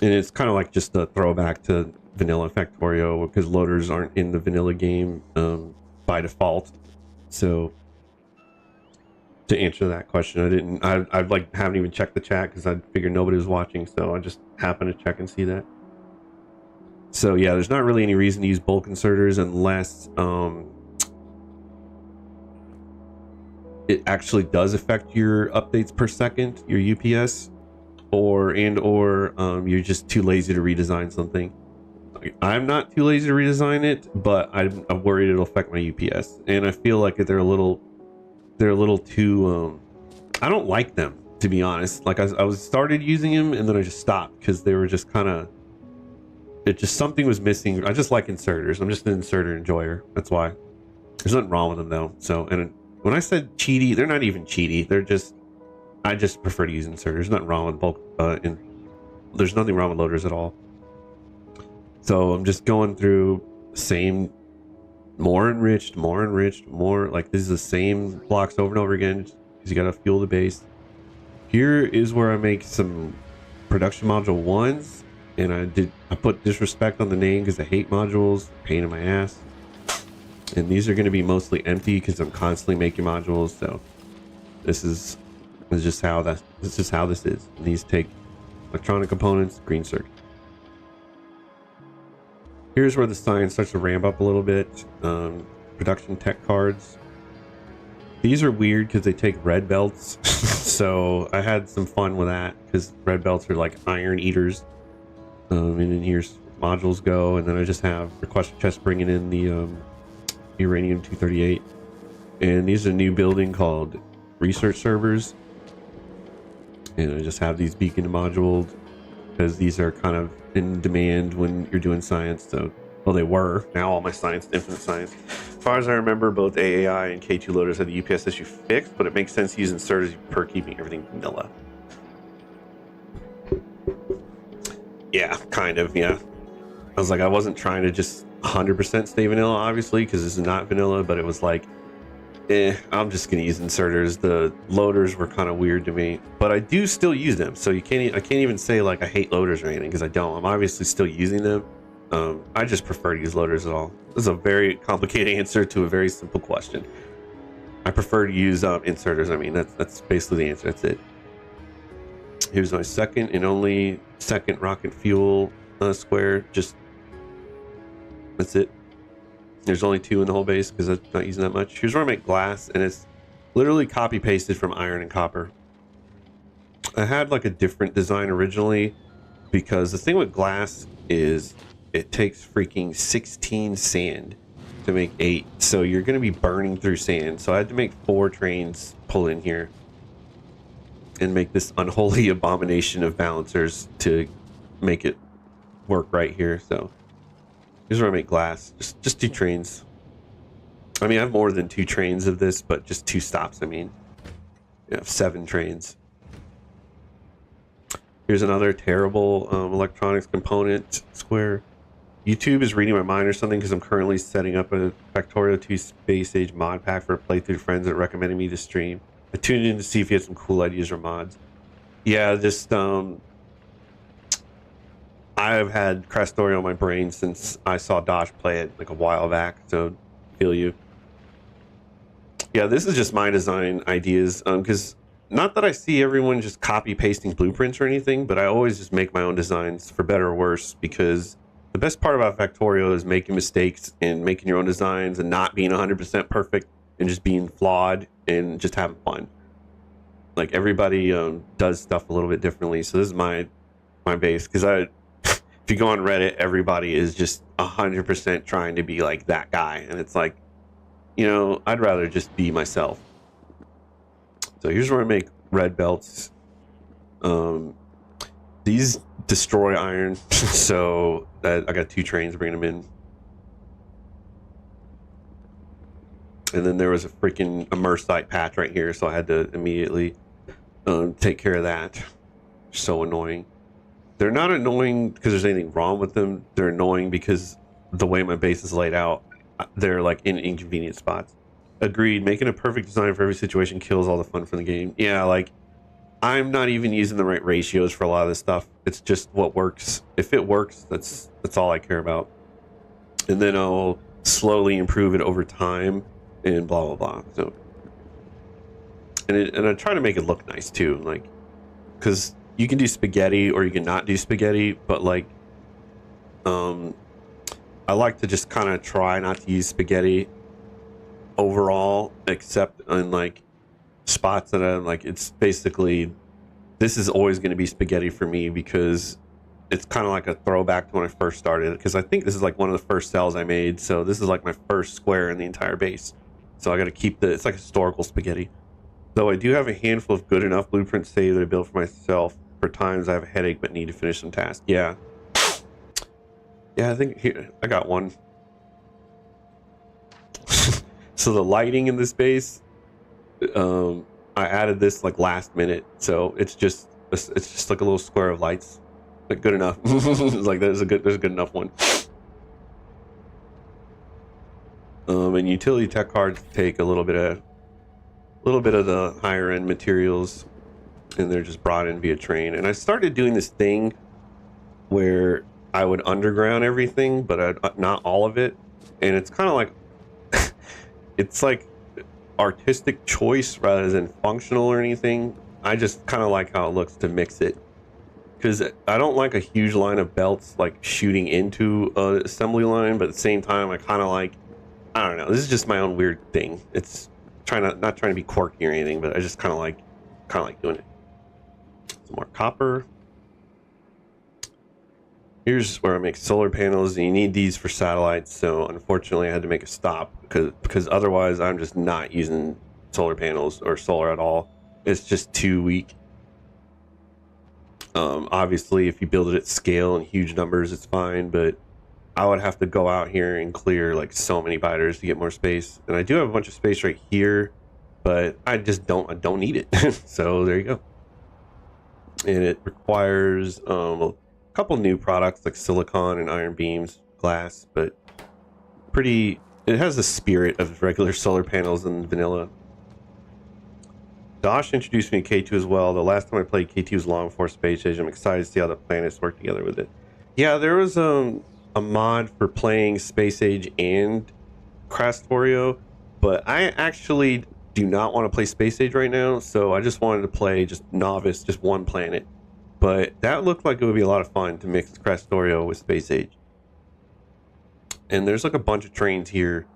And it's kind of like just a throwback to vanilla Factorio, because loaders aren't in the vanilla game by default. So to answer that question, I like haven't even checked the chat because I figured nobody was watching, so I just happened to check and see that. So yeah, there's not really any reason to use bulk inserters unless it actually does affect your updates per second, your UPS, or you're just too lazy to redesign something. I'm not too lazy to redesign it, but I'm worried it'll affect my UPS, and I feel like they're a little too I don't like them, to be honest. Like I was started using them, and then I just stopped because they were just kind of, it just, something was missing. I just like inserters. I'm just an inserter enjoyer, that's why. There's nothing wrong with them though. So, and when I said cheaty, they're not even cheaty, they're just, I just prefer to use inserters. There's nothing wrong with bulk there's nothing wrong with loaders at all. So I'm just going through same, more enriched, more like this is the same blocks over and over again because you got to fuel the base. Here is where I make some production module ones, and I put disrespect on the name because I hate modules, pain in my ass. And these are going to be mostly empty because I'm constantly making modules. So this is just how this is. And these take electronic components, green circuit. Here's where the science starts to ramp up a little bit. Production tech cards. These are weird because they take red belts. So I had some fun with that because red belts are like iron eaters. And then here's modules go, and then I just have request chest bringing in the uranium 238. And these are a new building called research servers. And I just have these beacon modules because these are kind of in demand when you're doing science. So, well, they were. Now all my science, infinite science. As far as I remember, both AAI and K2 loaders had the UPS issue fixed, but it makes sense to use inserters per keeping everything vanilla. Yeah, kind of, yeah. I was like, I wasn't trying to just 100% stay vanilla, obviously, because this is not vanilla, but it was like, I'm just gonna use inserters. The loaders were kind of weird to me, but I do still use them. So I can't even say like I hate loaders or anything because I don't. I'm obviously still using them. I just prefer to use loaders at all. This is a very complicated answer to a very simple question. I prefer to use inserters. I mean, that's basically the answer. That's it. Here's my second and only second rocket fuel square. Just that's it. There's only 2 in the whole base because I'm not using that much. Here's where I make glass, and it's literally copy pasted from iron and copper. I had like a different design originally because the thing with glass is it takes freaking 16 sand to make 8. So you're going to be burning through sand. So I had to make 4 trains pull in here and make this unholy abomination of balancers to make it work right here. So here's where I make glass. Just 2 trains. I mean, I have more than 2 trains of this, but just 2 stops. I mean, you have 7 trains. Here's another terrible electronics component square. YouTube is reading my mind or something because I'm currently setting up a Factorio 2 Space Age mod pack for a playthrough. Friends that recommended me to stream. I tuned in to see if he had some cool ideas or mods. Yeah, just I've had Krastorio on my brain since I saw Dosh play it like a while back, so feel you. Yeah, this is just my design ideas, because not that I see everyone just copy pasting blueprints or anything, but I always just make my own designs for better or worse, because the best part about Factorio is making mistakes and making your own designs and not being 100% perfect and just being flawed and just having fun. Like everybody does stuff a little bit differently, so this is my base, because if you go on Reddit, everybody is just 100% trying to be like that guy. And it's like, you know, I'd rather just be myself. So here's where I make red belts. These destroy iron. So I got 2 trains bringing them in. And then there was a freaking immersite patch right here. So I had to immediately take care of that. So annoying. They're not annoying because there's anything wrong with them. They're annoying because the way my base is laid out, they're like in inconvenient spots. Agreed. Making a perfect design for every situation kills all the fun from the game. Yeah, like I'm not even using the right ratios for a lot of this stuff. It's just what works. If it works, that's all I care about. And then I'll slowly improve it over time and blah blah blah. So and I try to make it look nice too, like because you can do spaghetti or you can not do spaghetti, but like I like to just kind of try not to use spaghetti overall, except in like spots that I'm like, it's basically, this is always going to be spaghetti for me because it's kind of like a throwback to when I first started, because I think this is like one of the first cells I made, so this is like my first square in the entire base, so I got to keep it's like historical spaghetti. Though I do have a handful of good enough blueprints saved that I built for myself for times I have a headache but need to finish some tasks. Yeah, I think here I got one. So the lighting in this base, I added this like last minute, so it's just like a little square of lights. Like good enough. It's like there's a good enough one. And utility tech cards take a little bit of the higher end materials, and they're just brought in via train. And I started doing this thing where I would underground everything, but not all of it. And it's kind of like it's like artistic choice rather than functional or anything. I just kind of like how it looks to mix it, because I don't like a huge line of belts like shooting into a assembly line, but at the same time I kind of like, I don't know, this is just my own weird thing. It's not trying to be quirky or anything, but I just kind of like doing it. Some more copper. Here's where I make solar panels, and you need these for satellites. So unfortunately, I had to make a stop because otherwise, I'm just not using solar panels or solar at all. It's just too weak. Obviously, if you build it at scale and huge numbers, it's fine. But I would have to go out here and clear like so many biters to get more space. And I do have a bunch of space right here, but I just don't need it. So there you go. And it requires a couple new products like silicon and iron beams, glass, but it has the spirit of regular solar panels and vanilla. Dosh introduced me to K2 as well. The last time I played K2 was long before Space Age. I'm excited to see how the planets work together with it. Yeah, there was a mod for playing Space Age and Krastorio, but I actually do not want to play Space Age right now, so I just wanted to play just novice, just one planet. But that looked like it would be a lot of fun to mix Krastorio with Space Age. And there's like a bunch of trains here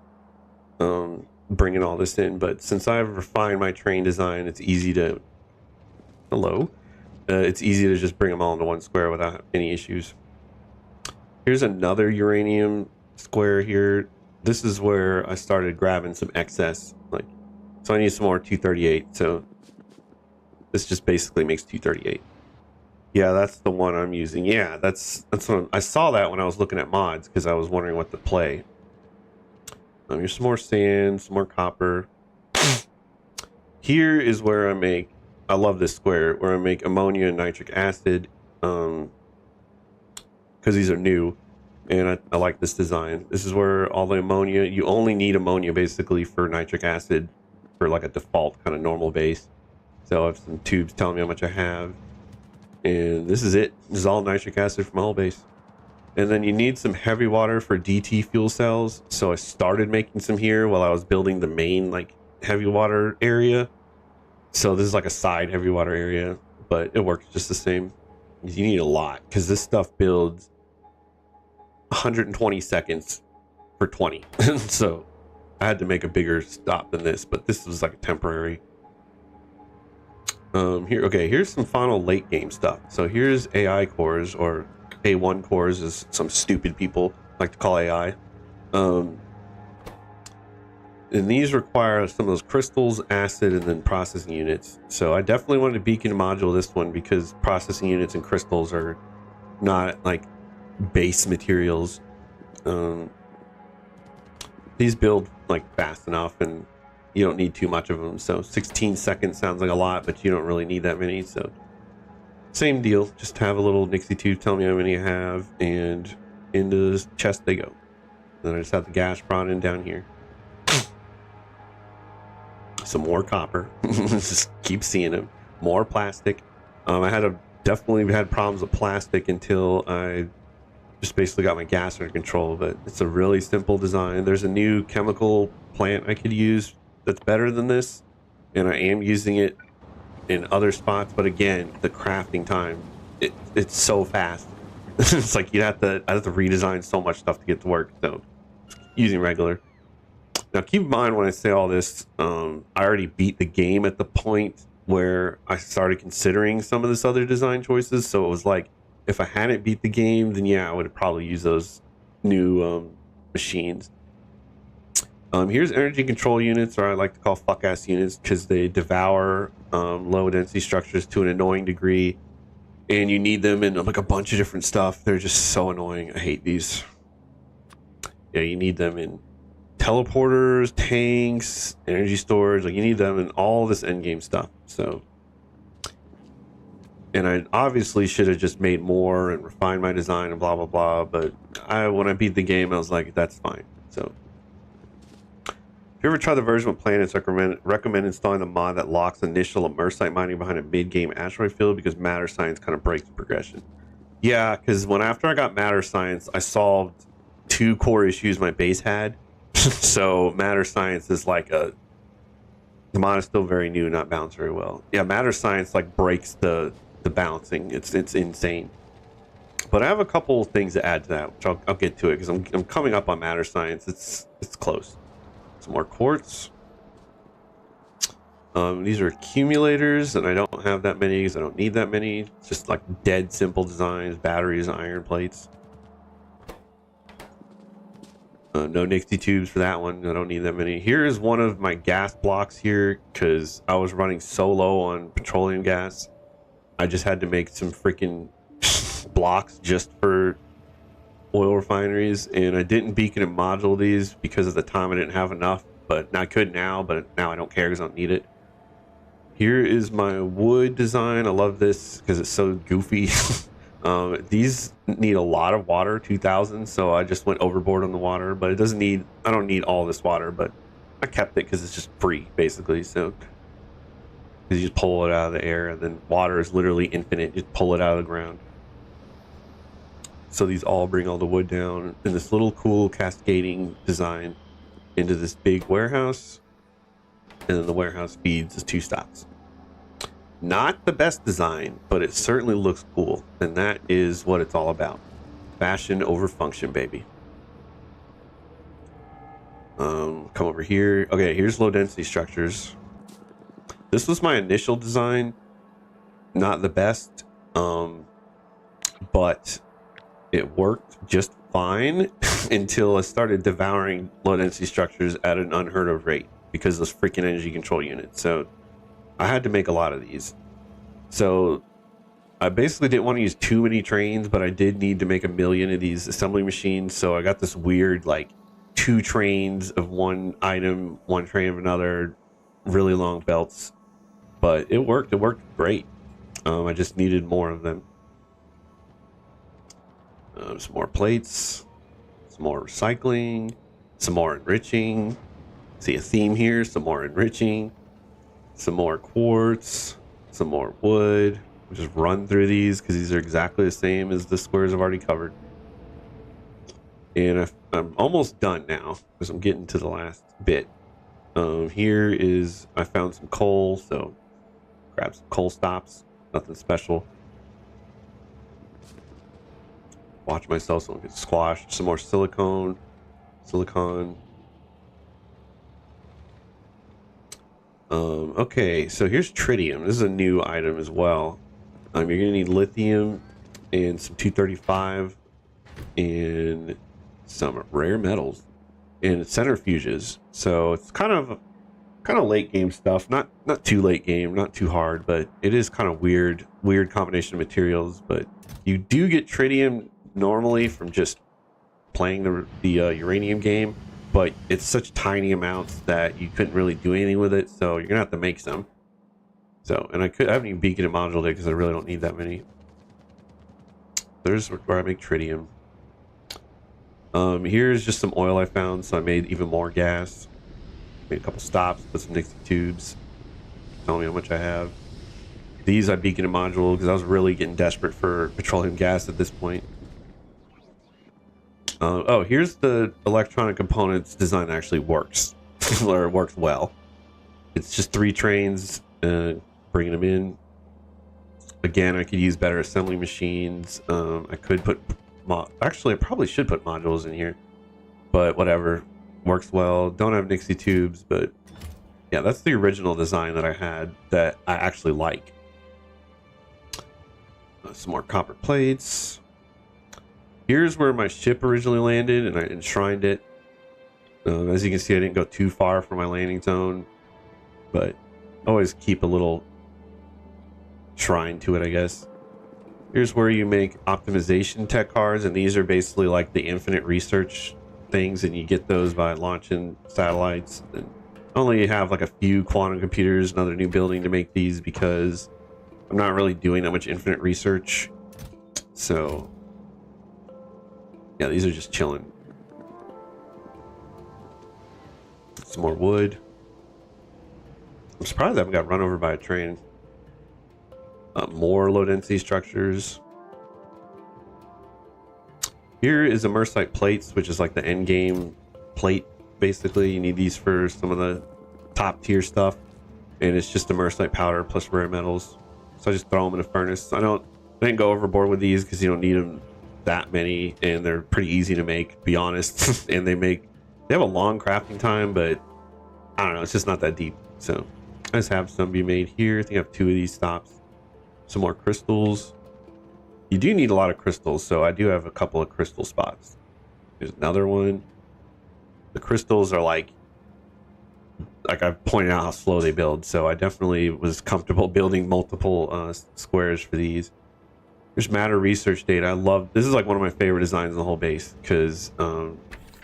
bringing all this in. But since I've refined my train design, it's easy to... Hello? It's easy to just bring them all into one square without any issues. Here's another uranium square here. This is where I started grabbing some excess. So I need some more 238. So this just basically makes 238. Yeah, that's the one I'm using. Yeah, that's what I saw that when I was looking at mods because I was wondering what to play. Here's some more sand, some more copper. Here is where I love this square, where I make ammonia and nitric acid, because these are new, and I like this design. This is where all the ammonia, you only need ammonia basically for nitric acid for like a default kind of normal base. So I have some tubes telling me how much I have. And this is it. This is all nitric acid from my whole base. And then you need some heavy water for DT fuel cells. So I started making some here while I was building the main like heavy water area. So this is like a side heavy water area, but it works just the same. You need a lot because this stuff builds 120 seconds for 20. So I had to make a bigger stop than this, but this was like a temporary. Here's some final late game stuff. So here's AI cores, or A1 cores as some stupid people like to call AI. And these require some of those crystals, acid, and then processing units. So I definitely wanted to beacon module this one because processing units and crystals are not like base materials. These build like fast enough, and you don't need too much of them. So 16 seconds sounds like a lot, but you don't really need that many. So same deal, just have a little Nixie tube tell me how many I have, and into the chest they go. Then I just have the gas brought in down here. Some more copper. Just keep seeing them. More plastic. I definitely had problems with plastic until I just basically got my gas under control, but it's a really simple design. There's a new chemical plant I could use that's better than this, and I am using it in other spots, but again, the crafting time, it's so fast. It's like I have to redesign so much stuff to get to work, so using regular. Now keep in mind when I say all this, I already beat the game at the point where I started considering some of this other design choices, so it was like if I hadn't beat the game, then yeah, I would have probably used those new machines. Here's energy control units, or I like to call fuck-ass units, because they devour low-density structures to an annoying degree, and you need them in like a bunch of different stuff. They're just so annoying. I hate these. Yeah, you need them in teleporters, tanks, energy storage. Like you need them in all this endgame stuff. So And I obviously should have just made more and refined my design and blah blah blah, but when I beat the game I was like, that's fine. So if you ever try the version with planets, recommend installing the mod that locks initial immersite mining behind a mid-game asteroid field, because matter science kind of breaks the progression. Yeah, because after I got matter science, I solved 2 core issues my base had. So matter science is like the mod is still very new, not balanced very well. Yeah, matter science like breaks the balancing. It's insane. But I have a couple things to add to that, which I'll get to it, because I'm coming up on matter science. It's close. Some more quartz. These are accumulators, and I don't have that many because I don't need that many. It's just like dead simple designs, batteries, iron plates. No Nixie tubes for that one. I don't need that many. Here is one of my gas blocks here, because I was running so low on petroleum gas. I just had to make some freaking blocks just for oil refineries, and I didn't beacon and module these because at the time I didn't have enough, but I could now, but now I don't care because I don't need it. Here is my wood design. I love this because it's so goofy. These need a lot of water, 2,000, so I just went overboard on the water, but it doesn't need, I don't need all this water, but I kept it because it's just free basically. So you just pull it out of the air, and then water is literally infinite. You just pull it out of the ground. So these all bring all the wood down in this little cool cascading design into this big warehouse, and then the warehouse feeds the 2 stops. Not the best design, but it certainly looks cool, and that is what it's all about. Fashion over function, baby. Come over here. Okay, here's low density structures. This was my initial design. Not the best, but it worked just fine until I started devouring low density structures at an unheard of rate because of those freaking energy control units. So I had to make a lot of these. So I basically didn't want to use too many trains, but I did need to make 1 million of these assembly machines. So I got this weird like 2 trains of one item, 1 train of another, really long belts. But it worked great. I just needed more of them. Some more plates, some more recycling, some more enriching. See a theme here, some more enriching, some more quartz, some more wood. We'll just run through these because these are exactly the same as the squares I've already covered. And I'm almost done now because I'm getting to the last bit. Here is, I found some coal, so grab some coal stops, nothing special. Watch myself so I don't get squashed. Some more silicone. Okay, so here's tritium. This is a new item as well. You're gonna need lithium and some 235 and some rare metals and centrifuges. So it's kind of late game stuff. Not too late game, not too hard, but it is kind of weird combination of materials. But you do get tritium normally from just playing the uranium game, but it's such tiny amounts that you couldn't really do anything with it, so you're gonna have to make some. So, and I haven't even beaconed and moduled it because I really don't need that many. There's where I make tritium. Here's just some oil I found, so I made even more gas. Made a couple stops, put some Nixie tubes. Tell me how much I have. These I beacon and module because I was really getting desperate for petroleum gas at this point. Oh, here's the electronic components design that actually works, or it works well. It's just 3 trains, bringing them in. Again, I could use better assembly machines. I could put, actually I probably should put modules in here, but whatever, works well. Don't have Nixie tubes, but yeah, that's the original design that I had that I actually like. Some more copper plates. Here's where my ship originally landed, and I enshrined it. As you can see, I didn't go too far from my landing zone, but always keep a little shrine to it, I guess. Here's where you make optimization tech cards, and these are basically like the infinite research things, and you get those by launching satellites. And I only have like a few quantum computers, another new building to make these because I'm not really doing that much infinite research. So yeah, these are just chilling. Some more wood. I'm surprised I haven't got run over by a train. More low density structures. Here is immersite plates, which is like the end game plate. Basically, you need these for some of the top tier stuff, and it's just immersite powder plus rare metals. So I just throw them in a furnace. I didn't go overboard with these because you don't need them that many, and they're pretty easy to make, to be honest. And they have a long crafting time, but I don't know, it's just not that deep. So I just have some be made here. I think I have 2 of these stops. Some more crystals. You do need a lot of crystals, so I do have a couple of crystal spots. There's another one. The crystals are like I've pointed out how slow they build, so I definitely was comfortable building multiple squares for these. There's matter research data. I love this. Is like one of my favorite designs in the whole base, because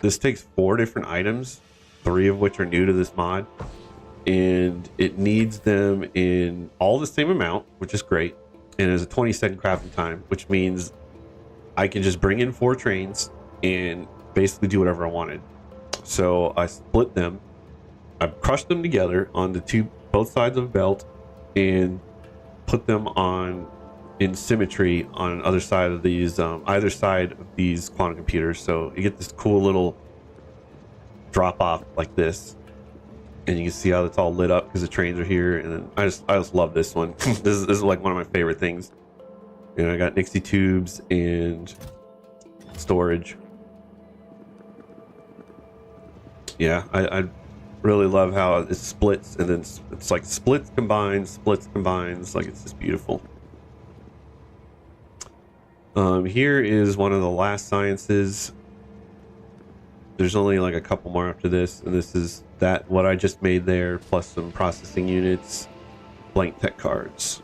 this takes 4 different items, 3 of which are new to this mod, and it needs them in all the same amount, which is great. And there's a 20-second crafting time, which means I can just bring in 4 trains and basically do whatever I wanted. So I split them, I crushed them together on both sides of the belt, and put them in symmetry on either side of these quantum computers. So you get this cool little drop off like this, and you can see how it's all lit up because the trains are here. And then I just love this one. This is like one of my favorite things. And I got Nixie tubes and storage. Yeah, I really love how it splits, and then it's like splits combines. Like, it's just beautiful. Here is one of the last sciences. There's only like a couple more after this, and this is what I just made there, plus some processing units, blank tech cards.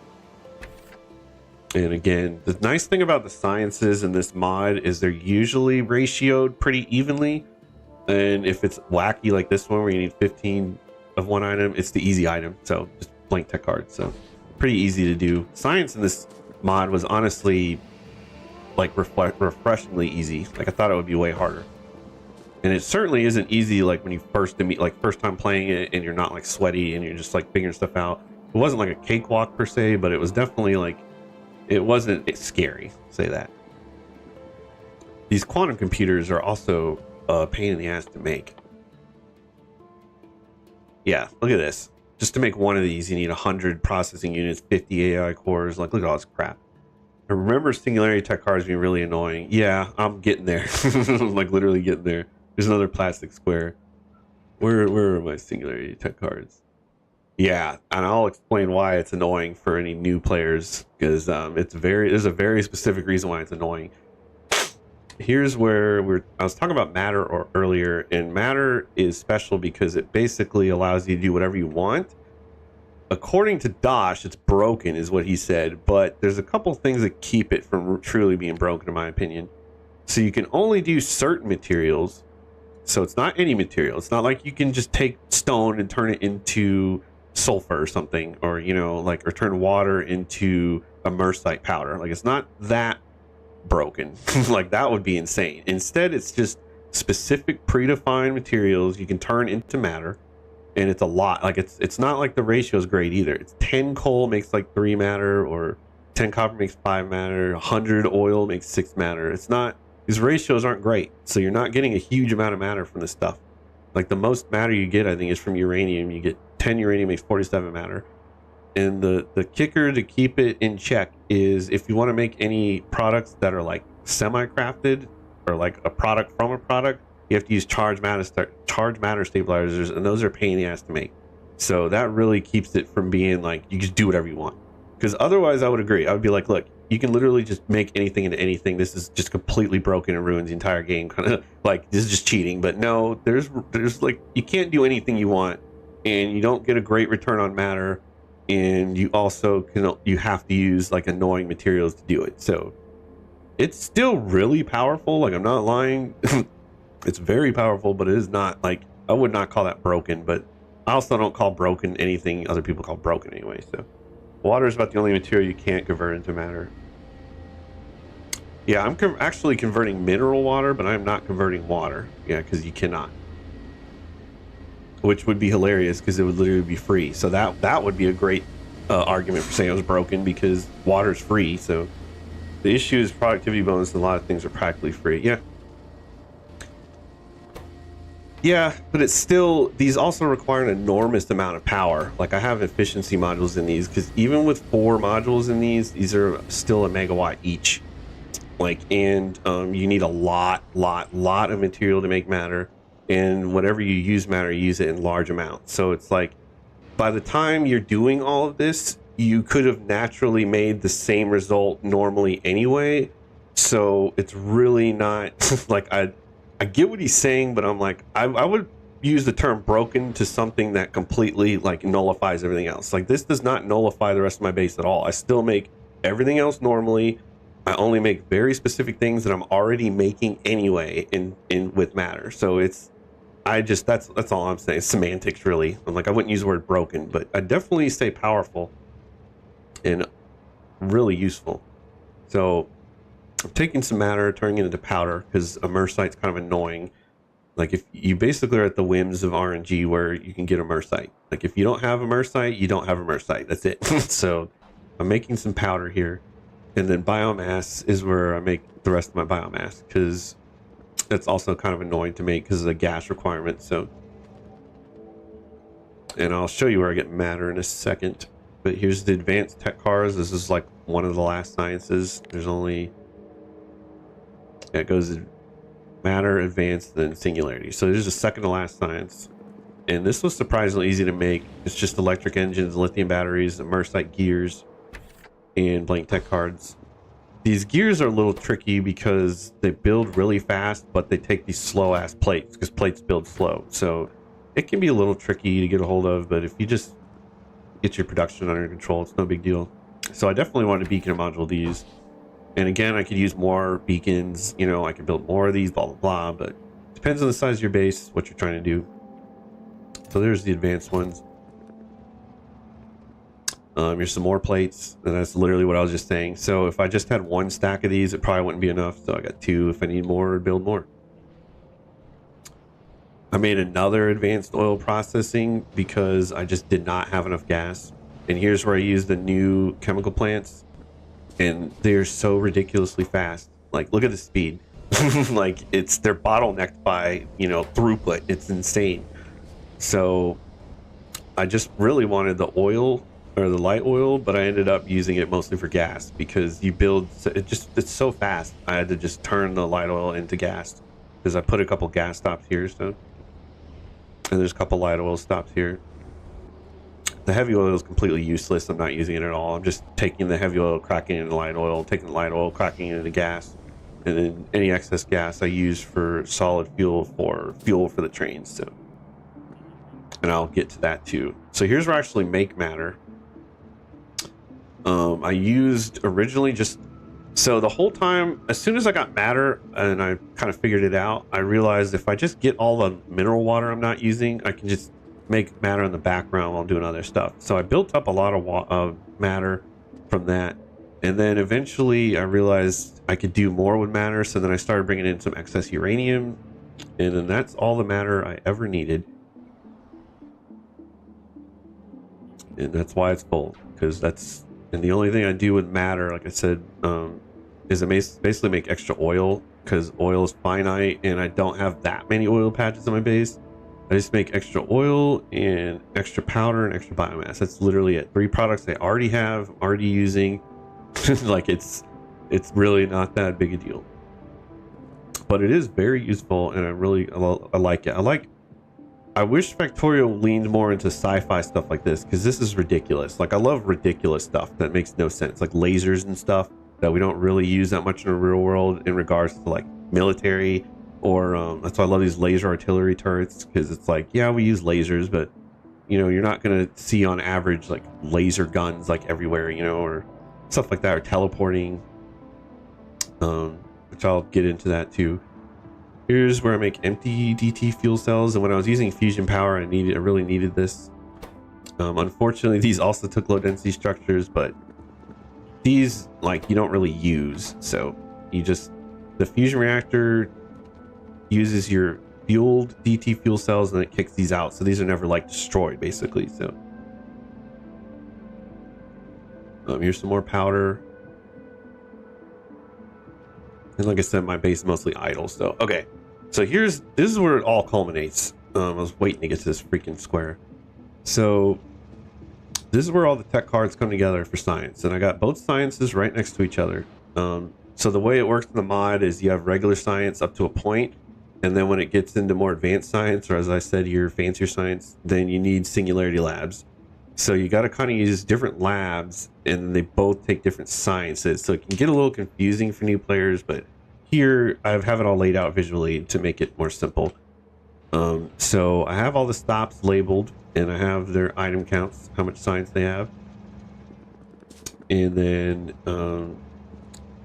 And again, the nice thing about the sciences in this mod is they're usually ratioed pretty evenly. And if it's wacky like this one where you need 15 of one item, it's the easy item. So just blank tech cards. So pretty easy to do. Science in this mod was honestly like refreshingly easy. Like, I thought it would be way harder. And it certainly isn't easy like when you first time playing it and you're not like sweaty and you're just like figuring stuff out. It wasn't like a cakewalk per se, but it was definitely like, it's scary, say that. These quantum computers are also a pain in the ass to make. Yeah, look at this. Just to make one of these, you need 100 processing units, 50 AI cores. Like, look at all this crap. I remember singularity tech cards being really annoying. Yeah, I'm getting there. I'm like literally getting there. There's another plastic square. Where are my singularity tech cards? Yeah, and I'll explain why it's annoying for any new players, because there's a very specific reason why it's annoying. Here's where I was talking about matter earlier, and matter is special because it basically allows you to do whatever you want. According to Dosh, it's broken, is what he said, but there's a couple things that keep it from truly being broken, in my opinion. So you can only do certain materials. So it's not any material. It's not like you can just take stone and turn it into sulfur or something, or or turn water into immersite powder. Like, it's not that broken. Like, that would be insane. Instead, it's just specific predefined materials you can turn into matter, and it's a lot. Like, it's not like the ratio is great either. It's 10 coal makes like 3 matter, or 10 copper makes 5 matter, 100 oil makes 6 matter. It's not, these ratios aren't great, so you're not getting a huge amount of matter from this stuff. Like, the most matter you get, I think, is from uranium. You get 10 uranium makes 47 matter. And the kicker to keep it in check is, if you want to make any products that are like semi-crafted, or like a product from a product, you have to use charge matter stabilizers, and those are a pain in the ass to make. So that really keeps it from being like you just do whatever you want. Because otherwise, I would agree. I would be like, look, you can literally just make anything into anything. This is just completely broken and ruins the entire game. Kind of like, this is just cheating. But no, there's like, you can't do anything you want, and you don't get a great return on matter. And you also you have to use like annoying materials to do it. So it's still really powerful. Like, I'm not lying. It's very powerful, but it is not like, I would not call that broken, but I also don't call broken anything other people call broken anyway. So Water is about the only material you can't convert into matter. Yeah, I'm actually converting mineral water, but I'm not converting water. Yeah, because you cannot. Which would be hilarious because it would literally be free. So that would be a great argument for saying it was broken, because water is free. So the issue is productivity bonus, and a lot of things are practically free. Yeah. Yeah, but it's still, these also require an enormous amount of power. Like I have efficiency modules in these, because even with 4 modules in these are still a megawatt each. Like, and you need a lot of material to make matter, and whatever you use matter, you use it in large amounts. So it's like, by the time you're doing all of this, you could have naturally made the same result normally anyway. So it's really not like, I get what he's saying, but I'm like, I would use the term broken to something that completely like nullifies everything else. Like, this does not nullify the rest of my base at all. I still make everything else normally. I only make very specific things that I'm already making anyway in with matter. So it's, that's all I'm saying. Semantics, really. I'm like, I wouldn't use the word broken, but I definitely say powerful and really useful. So I'm taking some matter, turning it into powder, because immersite's kind of annoying. Like, if you basically are at the whims of RNG where you can get immersite. Like, if you don't have immersite, you don't have immersite. That's it. So I'm making some powder here. And then biomass is where I make the rest of my biomass, because that's also kind of annoying to make because of the gas requirement. So, and I'll show you where I get matter in a second. But here's the advanced tech cars. This is like one of the last sciences. There's only, it goes matter, advanced, then singularity. So there's a second to last science. And this was surprisingly easy to make. It's just electric engines, lithium batteries, immersite gears, and blank tech cards. These gears are a little tricky because they build really fast, but they take these slow ass plates, because plates build slow. So it can be a little tricky to get a hold of, but if you just get your production under control, it's no big deal. So I definitely want to beacon a module these. And again, I could use more beacons, you know, I could build more of these, blah, blah, blah, but it depends on the size of your base, what you're trying to do. So there's the advanced ones. Here's some more plates, and that's literally what I was just saying. So if I just had 1 stack of these, it probably wouldn't be enough. So I got 2. If I need more, I'd build more. I made another advanced oil processing because I just did not have enough gas. And here's where I use the new chemical plants, and they're so ridiculously fast. Like, look at the speed. Like, they're bottlenecked by, you know, throughput. It's insane. So I just really wanted the oil, or the light oil, but I ended up using it mostly for gas, because you build it's so fast. I had to just turn the light oil into gas, because I put a couple gas stops here. So, and there's a couple light oil stops here. The heavy oil is completely useless. I'm not using it at all. I'm just taking the heavy oil, cracking it into light oil, taking the light oil, cracking it into gas, and then any excess gas I use for solid fuel for the trains. So, and I'll get to that too. So here's where I actually make matter. I used originally just, so the whole time, as soon as I got matter and I kind of figured it out, I realized if I just get all the mineral water I'm not using, I can just make matter in the background while doing other stuff. So I built up a lot of matter from that. And then eventually I realized I could do more with matter. So then I started bringing in some excess uranium, and then that's all the matter I ever needed. And that's why it's full, because that's, and the only thing I do with matter, like I said, is I basically make extra oil, because oil is finite and I don't have that many oil patches on my base. I just make extra oil and extra powder and extra biomass. That's literally it. 3 products I already have, I'm already using. Like, it's really not that big a deal, but it is very useful, and I like it. I wish Factorio leaned more into sci-fi stuff like this, because this is ridiculous. Like, I love ridiculous stuff that makes no sense, like lasers and stuff that we don't really use that much in the real world in regards to like military, or that's why I love these laser artillery turrets, because it's like, yeah, we use lasers, but you know, you're not gonna see on average like laser guns like everywhere, you know, or stuff like that, or teleporting, which I'll get into that too. Here's where I make empty DT fuel cells, and when I was using fusion power, I really needed this. Unfortunately, these also took low density structures, but these like you don't really use. So you just, the fusion reactor uses your fueled DT fuel cells and it kicks these out. So these are never like destroyed basically. So here's some more powder. And like I said, my base is mostly idle. So, okay. So this is where it all culminates. I was waiting to get to this freaking square. So this is where all the tech cards come together for science. And I got both sciences right next to each other. So the way it works in the mod is you have regular science up to a point. And then when it gets into more advanced science, or as I said, your fancier science, then you need singularity labs. So you got to kind of use different labs, and they both take different sciences. So it can get a little confusing for new players, but here I have it all laid out visually to make it more simple. So I have all the stops labeled, and I have their item counts, how much science they have. And then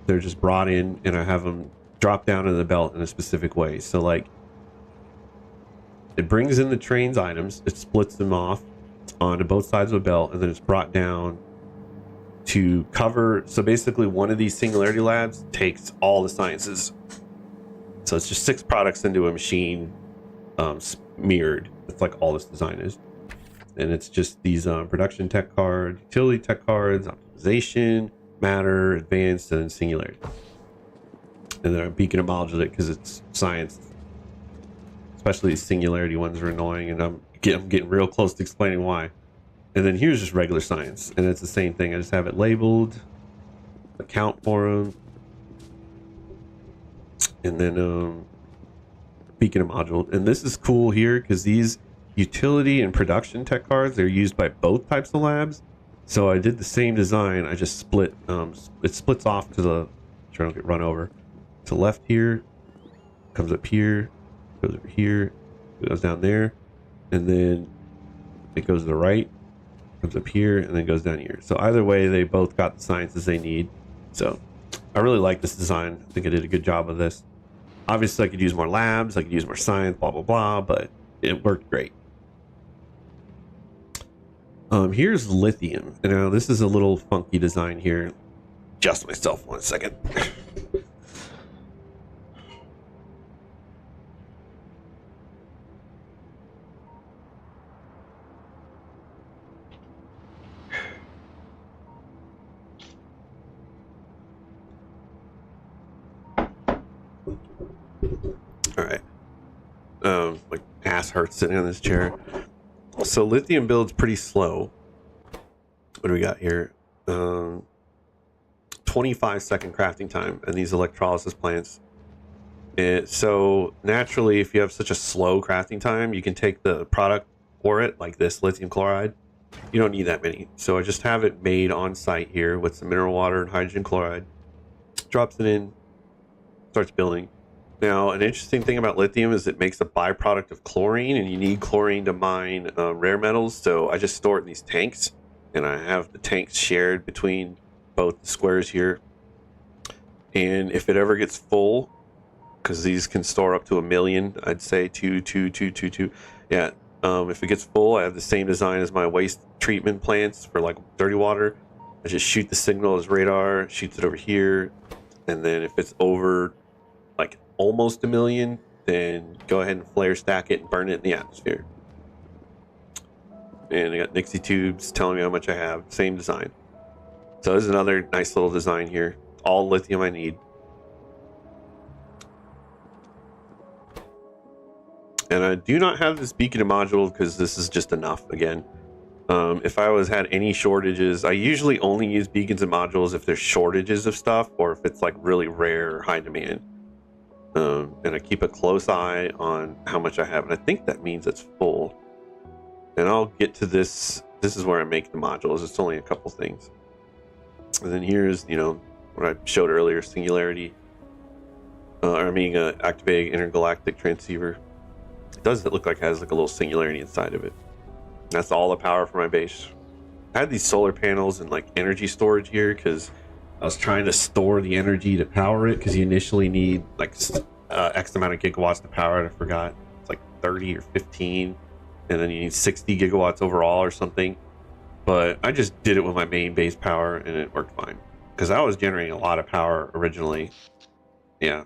they're just brought in, and I have them drop down in the belt in a specific way. So like, it brings in the train's items, it splits them off onto both sides of a belt, and then it's brought down to cover. So basically one of these singularity labs takes all the sciences. So it's just 6 products into a machine, mirrored. It's like all this design is. And it's just these production tech cards, utility tech cards, optimization, matter, advanced, and then singularity. And then I'm beacon and modulate because it's science. Especially these singularity ones are annoying, and I'm getting real close to explaining why. And then here's just regular science, and it's the same thing. I just have it labeled, account for them, and then beacon and module. And this is cool here because these utility and production tech cards, they're used by both types of labs. So I did the same design. I just split. It splits off to the. Try not to get run over. To the left here, comes up here, goes over here, goes down there, and then it goes to the right, comes up here, and then goes down here. So either way, they both got the sciences they need. So I really like this design. I think I did a good job of this. Obviously, I could use more labs, I could use more science, blah, blah, blah, but it worked great. Here's lithium. And now this is a little funky design here. Adjust myself 1 second. All right. Like ass hurts sitting on this chair. So lithium builds pretty slow. What do we got here? 25-second crafting time, and these electrolysis plants. So naturally, if you have such a slow crafting time, you can take the product for it, like this lithium chloride. You don't need that many. So I just have it made on site here with some mineral water and hydrogen chloride. Drops it in, starts building. Now, an interesting thing about lithium is it makes a byproduct of chlorine, and you need chlorine to mine rare metals. So I just store it in these tanks, and I have the tanks shared between both the squares here. And if it ever gets full, because these can store up to 1 million, I'd say two. Yeah. If it gets full, I have the same design as my waste treatment plants for like dirty water. I just shoot the signal as radar, shoots it over here, and then if it's over like almost 1 million, then go ahead and flare stack it and burn it in the atmosphere. And I got Nixie tubes telling me how much I have. Same design. So there's another nice little design here. All lithium I need. And I do not have this beacon and module because this is just enough again. If I had any shortages, I usually only use beacons and modules if there's shortages of stuff or if it's like really rare or high demand. And I keep a close eye on how much I have. And I think that means it's full. And I'll get to this. This is where I make the modules. It's only a couple things. And then here's, what I showed earlier, singularity. Activating intergalactic transceiver. It doesn't look like it has like a little singularity inside of it. That's all the power for my base. I had these solar panels and like energy storage here because I was trying to store the energy to power it because you initially need like X amount of gigawatts to power it. I forgot. It's like 30 or 15. And then you need 60 gigawatts overall or something. but I just did it with my main base power and it worked fine because I was generating a lot of power originally. Yeah,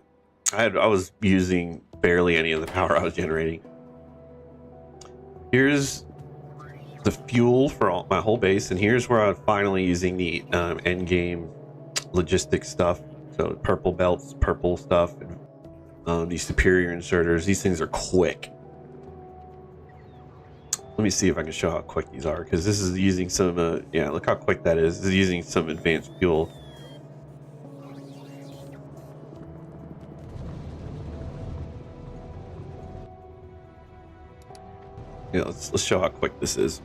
I was using barely any of the power I was generating. Here's the fuel for my whole base, and here's where I'm finally using the end game logistics stuff. So purple belts, purple stuff, and these superior inserters. These things are quick. Let me see if I can show how quick these are, because this is using some yeah, look how quick that is. This is using some advanced fuel. Yeah, let's show how quick this is.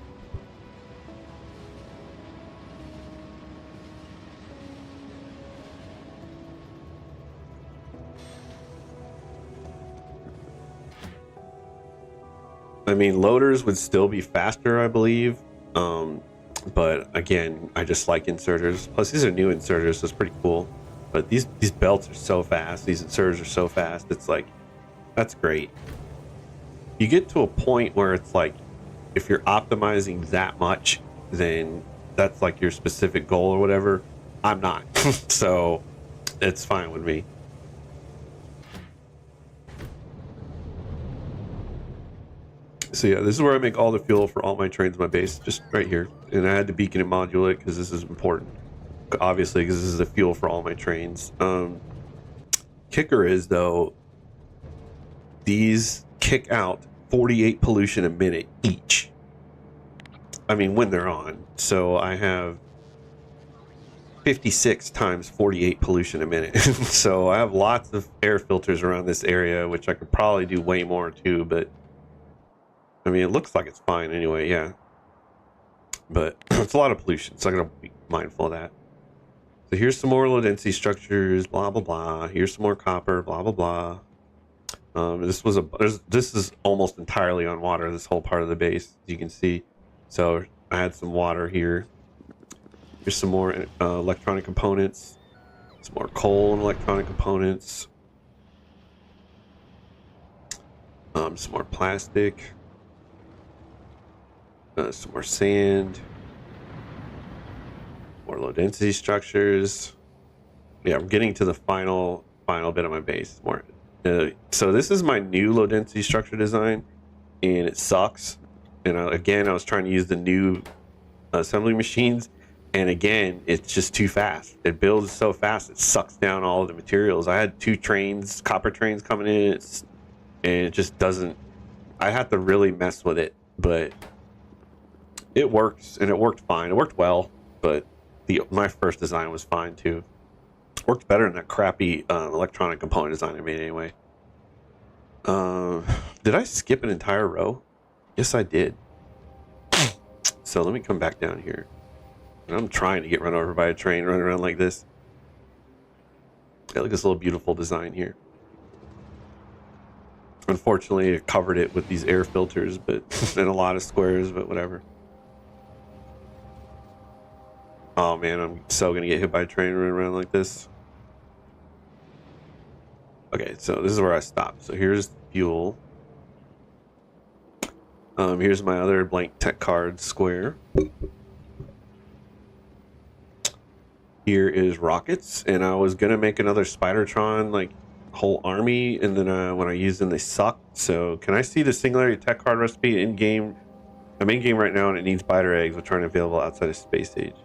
I mean, loaders would still be faster, I believe. But again, I just like inserters. Plus, these are new inserters, so it's pretty cool. But these belts are so fast. These inserters are so fast. It's like, that's great. You get to a point where it's like, if you're optimizing that much, then that's like your specific goal or whatever. I'm not. So it's fine with me. So yeah, this is where I make all the fuel for all my trains in my base, just right here. And I had to beacon and module it because this is important. Obviously, because this is the fuel for all my trains. Kicker is, though, these kick out 48 pollution a minute each. I mean, when they're on. So I have 56 times 48 pollution a minute. So I have lots of air filters around this area, which I could probably do way more too, but I mean, it looks like it's fine anyway, yeah. But it's a lot of pollution, so I gotta be mindful of that. So here's some more low density structures, blah blah blah. Here's some more copper, blah blah blah. This is almost entirely on water, this whole part of the base, as you can see. So I had some water here. Here's some more electronic components, some more coal and electronic components, some more plastic. Some more sand, more low density structures. Yeah, I'm getting to the final bit of my base. More. So this is my new low density structure design, and it sucks. And again, I was trying to use the new assembly machines, and again, it's just too fast. It builds so fast, it sucks down all of the materials. I had 2 trains, copper trains coming in, and it just doesn't. I have to really mess with it, but it works, and it worked fine. It worked well, but my first design was fine too. Worked better than that crappy electronic component design I made anyway. Did I skip an entire row? Yes, I did. So let me come back down here. And I'm trying to get run over by a train running around like this. Yeah, look at this little beautiful design here. Unfortunately, I covered it with these air filters, but and a lot of squares, but whatever. Oh man, I'm so gonna get hit by a train running around like this. Okay, so this is where I stopped. So here's fuel. Here's my other blank tech card square. Here is rockets, and I was gonna make another Spidertron like whole army, and then when I used them, they sucked. So can I see the Singularity tech card recipe in game? I'm in game right now, and it needs spider eggs, which aren't available outside of Space Age.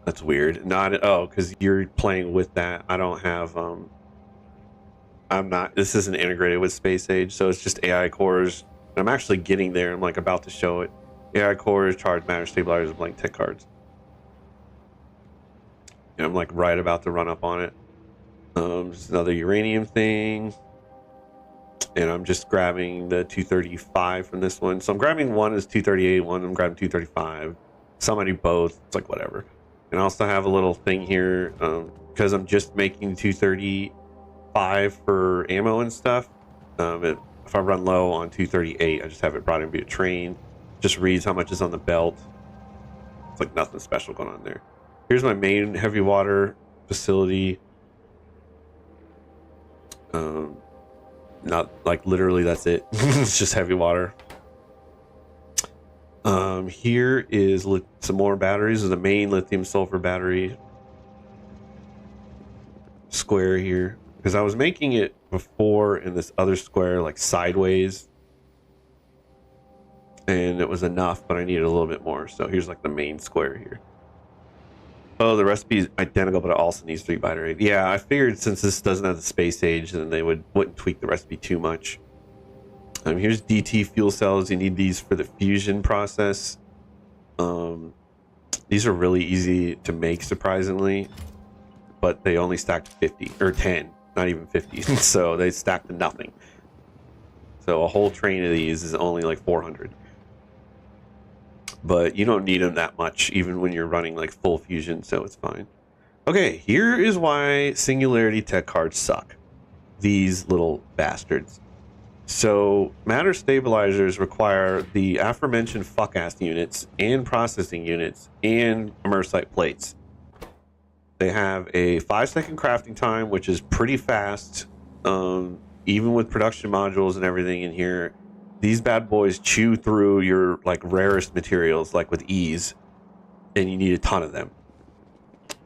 That's weird. Not because you're playing with that. I don't have I'm not. This isn't integrated with Space Age, so it's just AI cores. I'm actually getting there. I'm like about to show it. AI cores, charge matter stabilizers, and blank tech cards. And I'm like right about to run up on it. There's another uranium thing, and I'm just grabbing the 235 from this one. So I'm grabbing one is 238, one I'm grabbing 235. Some I do both. It's like whatever. And I also have a little thing here because I'm just making 235 for ammo and stuff. If I run low on 238, I just have it brought in via train. Just reads how much is on the belt. It's like nothing special going on there. Here's my main heavy water facility. Not like literally that's it. It's just heavy water. Here is some more batteries. This is the main lithium sulfur battery square here, because I was making it before in this other square like sideways, and it was enough, but I needed a little bit more. So here's like the main square here. Oh, the recipe is identical, but it also needs 3 batteries. Yeah, I figured since this doesn't have the space age, then they wouldn't tweak the recipe too much. Here's DT fuel cells. You need these for the fusion process. These are really easy to make, surprisingly, but they only stack to 50 or 10, not even 50. So they stack to nothing. So a whole train of these is only like 400. But you don't need them that much, even when you're running like full fusion, so it's fine. Okay, here is why Singularity tech cards suck. These little bastards. So matter stabilizers require the aforementioned fuck-ass units and processing units and immersite plates. They have a 5-second crafting time, which is pretty fast, even with production modules and everything in here. These bad boys chew through your like rarest materials like with ease, and you need a ton of them.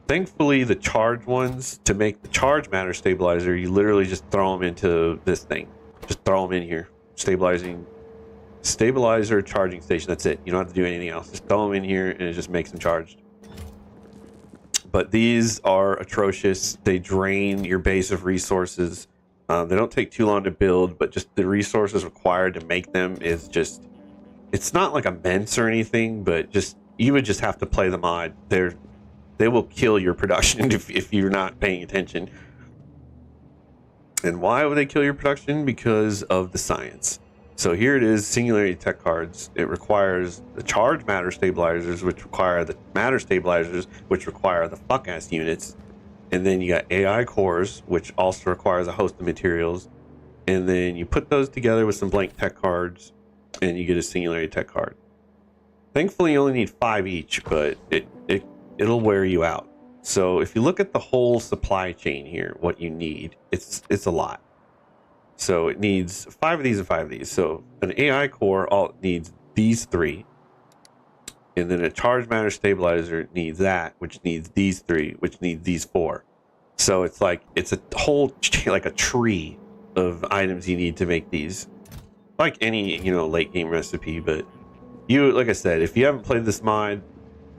Thankfully, the charge ones, to make the charge matter stabilizer, you literally just throw them into this thing. Just throw them in here. Stabilizer charging station. That's it. You don't have to do anything else. Just throw them in here and it just makes them charged. But these are atrocious. They drain your base of resources. They don't take too long to build, but just the resources required to make them is just, it's not like immense or anything, but just, you would just have to play the mod. They will kill your production if you're not paying attention. And why would they kill your production? Because of the science. So here it is, Singularity tech cards. It requires the charge matter stabilizers, which require the matter stabilizers, which require the fuck-ass units. And then you got AI cores, which also requires a host of materials. And then you put those together with some blank tech cards, and you get a Singularity tech card. Thankfully, you only need 5 each, but it'll wear you out. So if you look at the whole supply chain here, what you need, it's a lot. So it needs 5 of these and 5 of these. So an AI core needs these 3. And then a charge matter stabilizer needs that, which needs these 3, which needs these 4. So it's like, it's a whole, like a tree of items you need to make these. Like any, late game recipe, but like I said, if you haven't played this mod,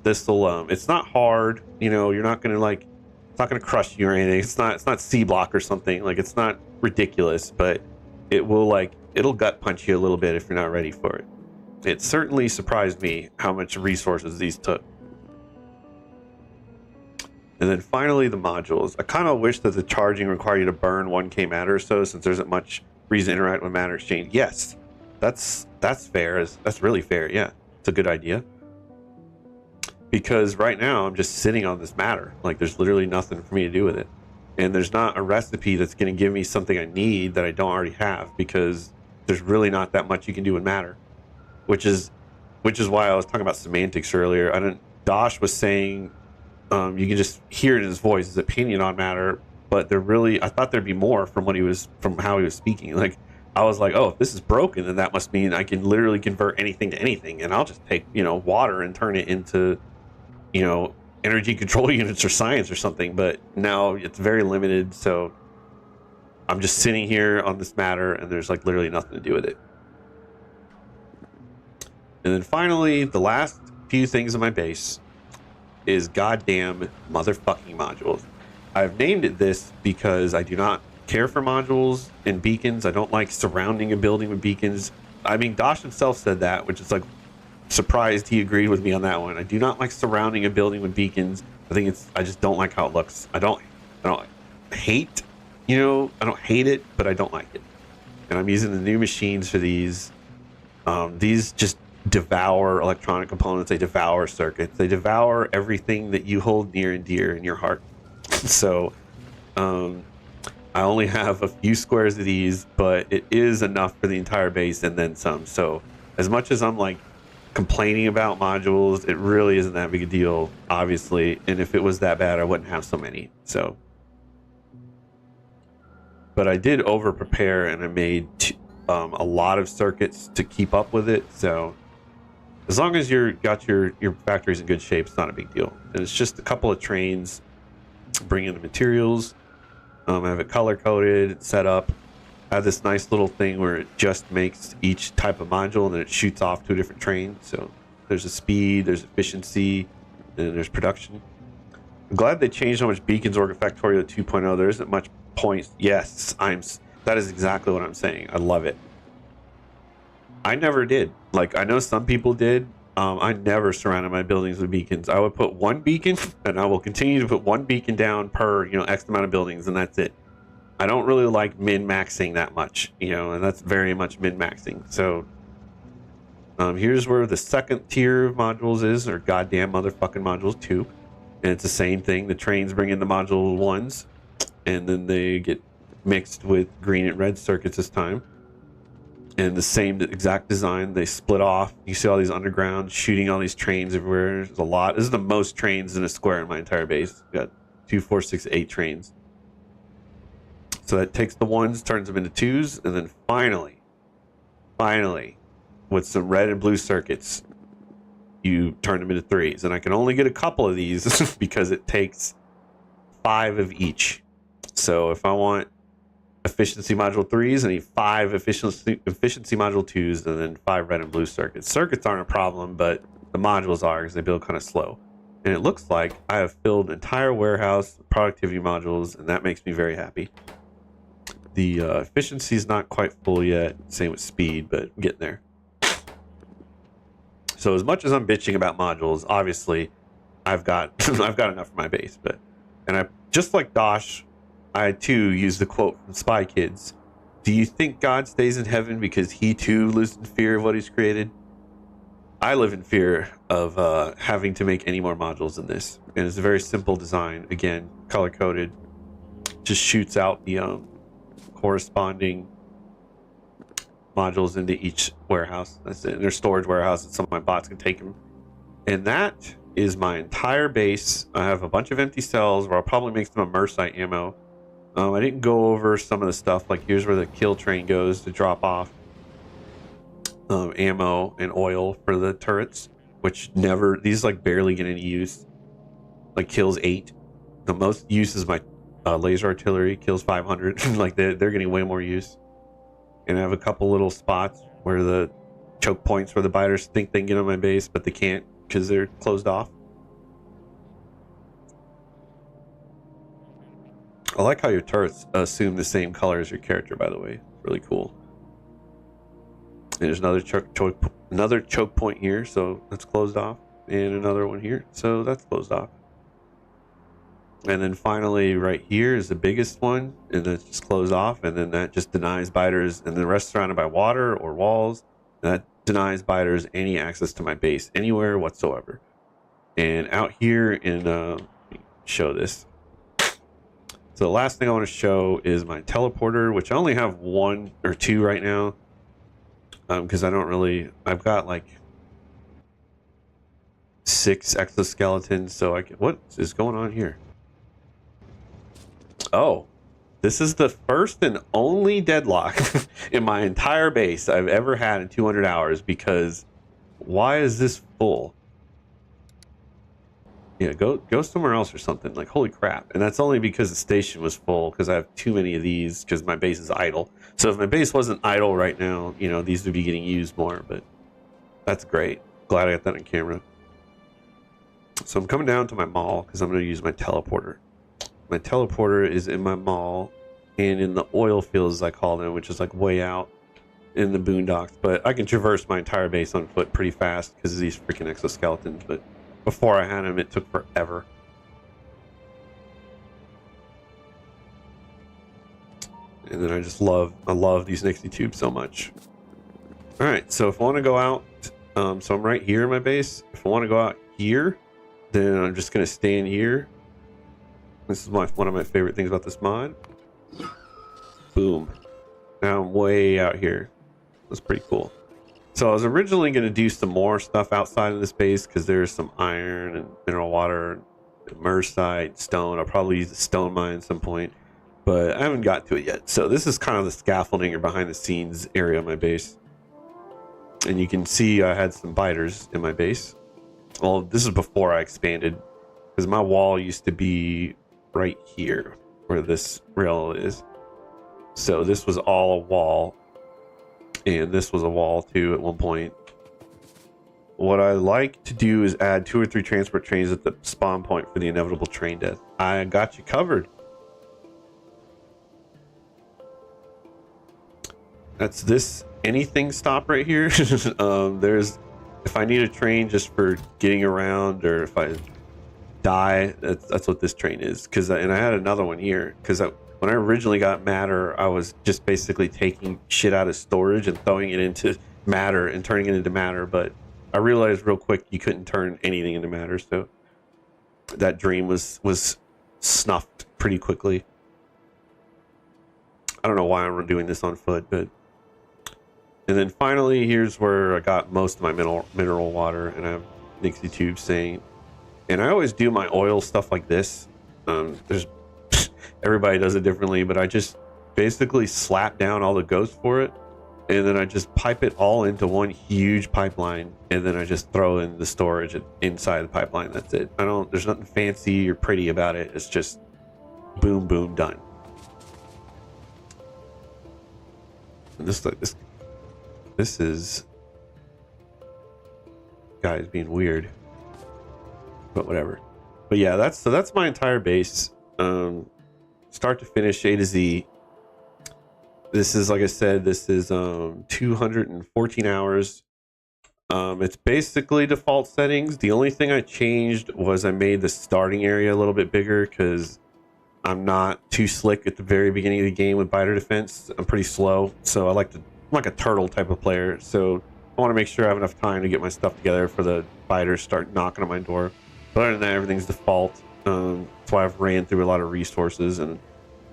this'll, it's not hard, you're not going to it's not going to crush you or anything. It's not C block or something. Like, it's not ridiculous, but it will it'll gut punch you a little bit if you're not ready for it. It certainly surprised me how much resources these took. And then finally, the modules. I kind of wish that the charging required you to burn 1k matter or so, since there isn't much reason to interact with matter exchange. Yes, that's fair. That's really fair. Yeah, it's a good idea. Because right now, I'm just sitting on this matter. Like, there's literally nothing for me to do with it. And there's not a recipe that's going to give me something I need that I don't already have, because there's really not that much you can do with matter. Which is why I was talking about semantics earlier. Dosh was saying, you can just hear it in his voice, his opinion on matter, but I thought there'd be more from how he was speaking. Like, I was like, oh, if this is broken, then that must mean I can literally convert anything to anything, and I'll just take, water and turn it into, energy control units or science or something. But now it's very limited, so I'm just sitting here on this matter, and there's literally nothing to do with it. And then finally, the last few things on my base is goddamn motherfucking modules. I've named it this because I do not care for modules and beacons. I don't like surrounding a building with beacons. I mean, Dosh himself said that, which is surprised he agreed with me on that one. I do not like surrounding a building with beacons. I just don't like how it looks. I don't hate, I don't hate it, but I don't like it. And I'm using the new machines for these. These just devour electronic components. They devour circuits. They devour everything that you hold near and dear in your heart. So I only have a few squares of these, but it is enough for the entire base and then some. So as much as I'm complaining about modules, it really isn't that big a deal, obviously. And if it was that bad, I wouldn't have so many. So, but I did over prepare, and I made a lot of circuits to keep up with it. So As long as you're got your factory's in good shape, it's not a big deal. And it's just a couple of trains, bring in the materials, have it color coded, set up. I have this nice little thing where it just makes each type of module and then it shoots off to a different train. So there's a speed, there's efficiency, and there's production. I'm glad they changed how much beacons work at Factorio 2.0. There isn't much point. Yes, that is exactly what I'm saying. I love it. I never did. Like, I know some people did. I never surrounded my buildings with beacons. I would put one beacon, and I will continue to put one beacon down per, X amount of buildings, and that's it. I don't really like min-maxing that much, and that's very much min-maxing. So, here's where the second tier of modules is, or goddamn motherfucking modules 2. And it's the same thing. The trains bring in the module 1s, and then they get mixed with green and red circuits this time. And the same exact design, they split off. You see all these underground shooting all these trains everywhere. There's a lot. This is the most trains in a square in my entire base. Got 2, 4, 6, 8 trains. So that takes the 1s, turns them into 2s, and then finally, with some red and blue circuits, you turn them into 3s. And I can only get a couple of these because it takes 5 of each. So if I want efficiency module 3s, I need 5 efficiency module 2s, and then 5 red and blue circuits. Circuits aren't a problem, but the modules are because they build kind of slow. And it looks like I have filled an entire warehouse with productivity modules, and that makes me very happy. The efficiency is not quite full yet. Same with speed, but I'm getting there. So as much as I'm bitching about modules, obviously I've got enough for my base. And I just like Dosh, I too use the quote from Spy Kids. Do you think God stays in heaven because he too lives in fear of what he's created? I live in fear of having to make any more modules than this. And it's a very simple design. Again, color coded. Just shoots out the corresponding modules into each warehouse. That's it. And there's storage warehouses. Some of my bots can take them. And that is my entire base. I have a bunch of empty cells where I'll probably make some immersite ammo. I didn't go over some of the stuff, like here's where the kill train goes to drop off ammo and oil for the turrets, which these like barely get any use. Like kills 8. The most use is my laser artillery, kills 500. Like they're getting way more use. And I have a couple little spots where the choke points where the biters think they can get on my base, but they can't because they're closed off. I like how your turrets assume the same color as your character, by the way. It's really cool. And there's another choke point here, so that's closed off. And another one here, so that's closed off. And then finally right here is the biggest one, and that's just closed off, and then that just denies biters, and the rest surrounded by water or walls. And that denies biters any access to my base anywhere whatsoever. And out here in show this. So the last thing I want to show is my teleporter, which I only have 1 or 2 right now. Because I've got like 6 exoskeletons, so what is going on here? Oh, this is the first and only deadlock in my entire base I've ever had in 200 hours, because why is this full? Yeah, go somewhere else or something. Like, holy crap. And that's only because the station was full, because I have too many of these, because my base is idle. So if my base wasn't idle right now, these would be getting used more, but that's great. Glad I got that on camera. So I'm coming down to my mall, because I'm going to use my teleporter. My teleporter is in my mall and in the oil fields, as I call them, which is like way out in the boondocks. But I can traverse my entire base on foot pretty fast because of these freaking exoskeletons. But before I had them, it took forever. And then I love these Nixie tubes so much. All right, so if I want to go out, so I'm right here in my base. If I want to go out here, then I'm just going to stand here. This is one of my favorite things about this mod. Boom. Now I'm way out here. That's pretty cool. So I was originally going to do some more stuff outside of this base because there's some iron and mineral water, immersite, stone. I'll probably use the stone mine at some point, but I haven't got to it yet. So this is kind of the scaffolding or behind the scenes area of my base. And you can see I had some biters in my base. Well, this is before I expanded, because my wall used to be right here where this rail is. So this was all a wall, and this was a wall too at one point. What I like to do is add 2 or 3 transport trains at the spawn point for the inevitable train death. I got you covered. That's this anything stop right here. There's, if I need a train just for getting around, or if I die, that's what this train is. And I had another one here because when I originally got matter, I was just basically taking shit out of storage and throwing it into matter and turning it into matter. But I realized real quick you couldn't turn anything into matter, so that dream was snuffed pretty quickly. I don't know why I'm doing this on foot, but. And then finally, here's where I got most of my mineral water, and I have Nixie Tube saying, and I always do my oil stuff like this. There's everybody does it differently, but I just basically slap down all the ghosts for it, and then I just pipe it all into one huge pipeline, and then I just throw in the storage inside the pipeline. That's it. There's nothing fancy or pretty about it. It's just boom, boom, done. And this is guys being weird, but whatever. But yeah, that's my entire base, start to finish, A to Z. This is, like I said, this is 214 hours. It's basically default settings. The only thing I changed was I made the starting area a little bit bigger because I'm not too slick at the very beginning of the game with biter defense. I'm pretty slow, so I'm like a turtle type of player, so I want to make sure I have enough time to get my stuff together for the biters start knocking on my door. But other than that, everything's default. That's why I've ran through a lot of resources, and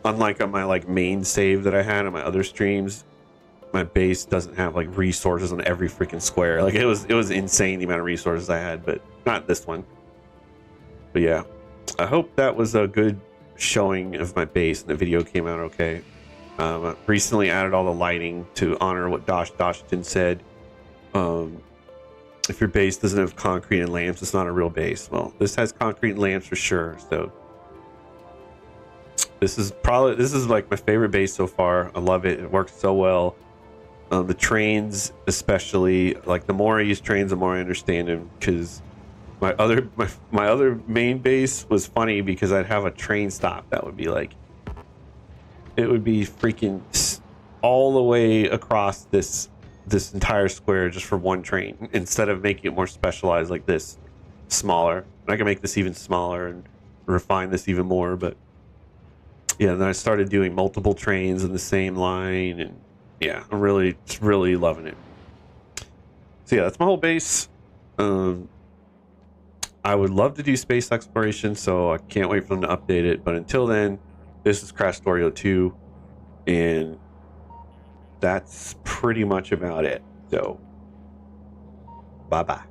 unlike on my main save that I had on my other streams, my base doesn't have resources on every freaking square. It was insane the amount of resources I had, but not this one. But yeah, I hope that was a good showing of my base and the video came out okay. I recently added all the lighting to honor what Dashton said. If your base doesn't have concrete and lamps, it's not a real base. Well, this has concrete and lamps for sure. So this is like my favorite base so far. I love it. It works so well. The trains, especially, the more I use trains, the more I understand them. Because my other main base was funny because I'd have a train stop that would be it would be freaking all the way across this entire square just for one train, instead of making it more specialized like this, smaller. And I can make this even smaller and refine this even more. But yeah, then I started doing multiple trains in the same line, and yeah, I'm really loving it. So yeah, that's my whole base. I would love to do space exploration, so I can't wait for them to update it. But until then, this is Krastorio 2, and that's pretty much about it. So, bye-bye.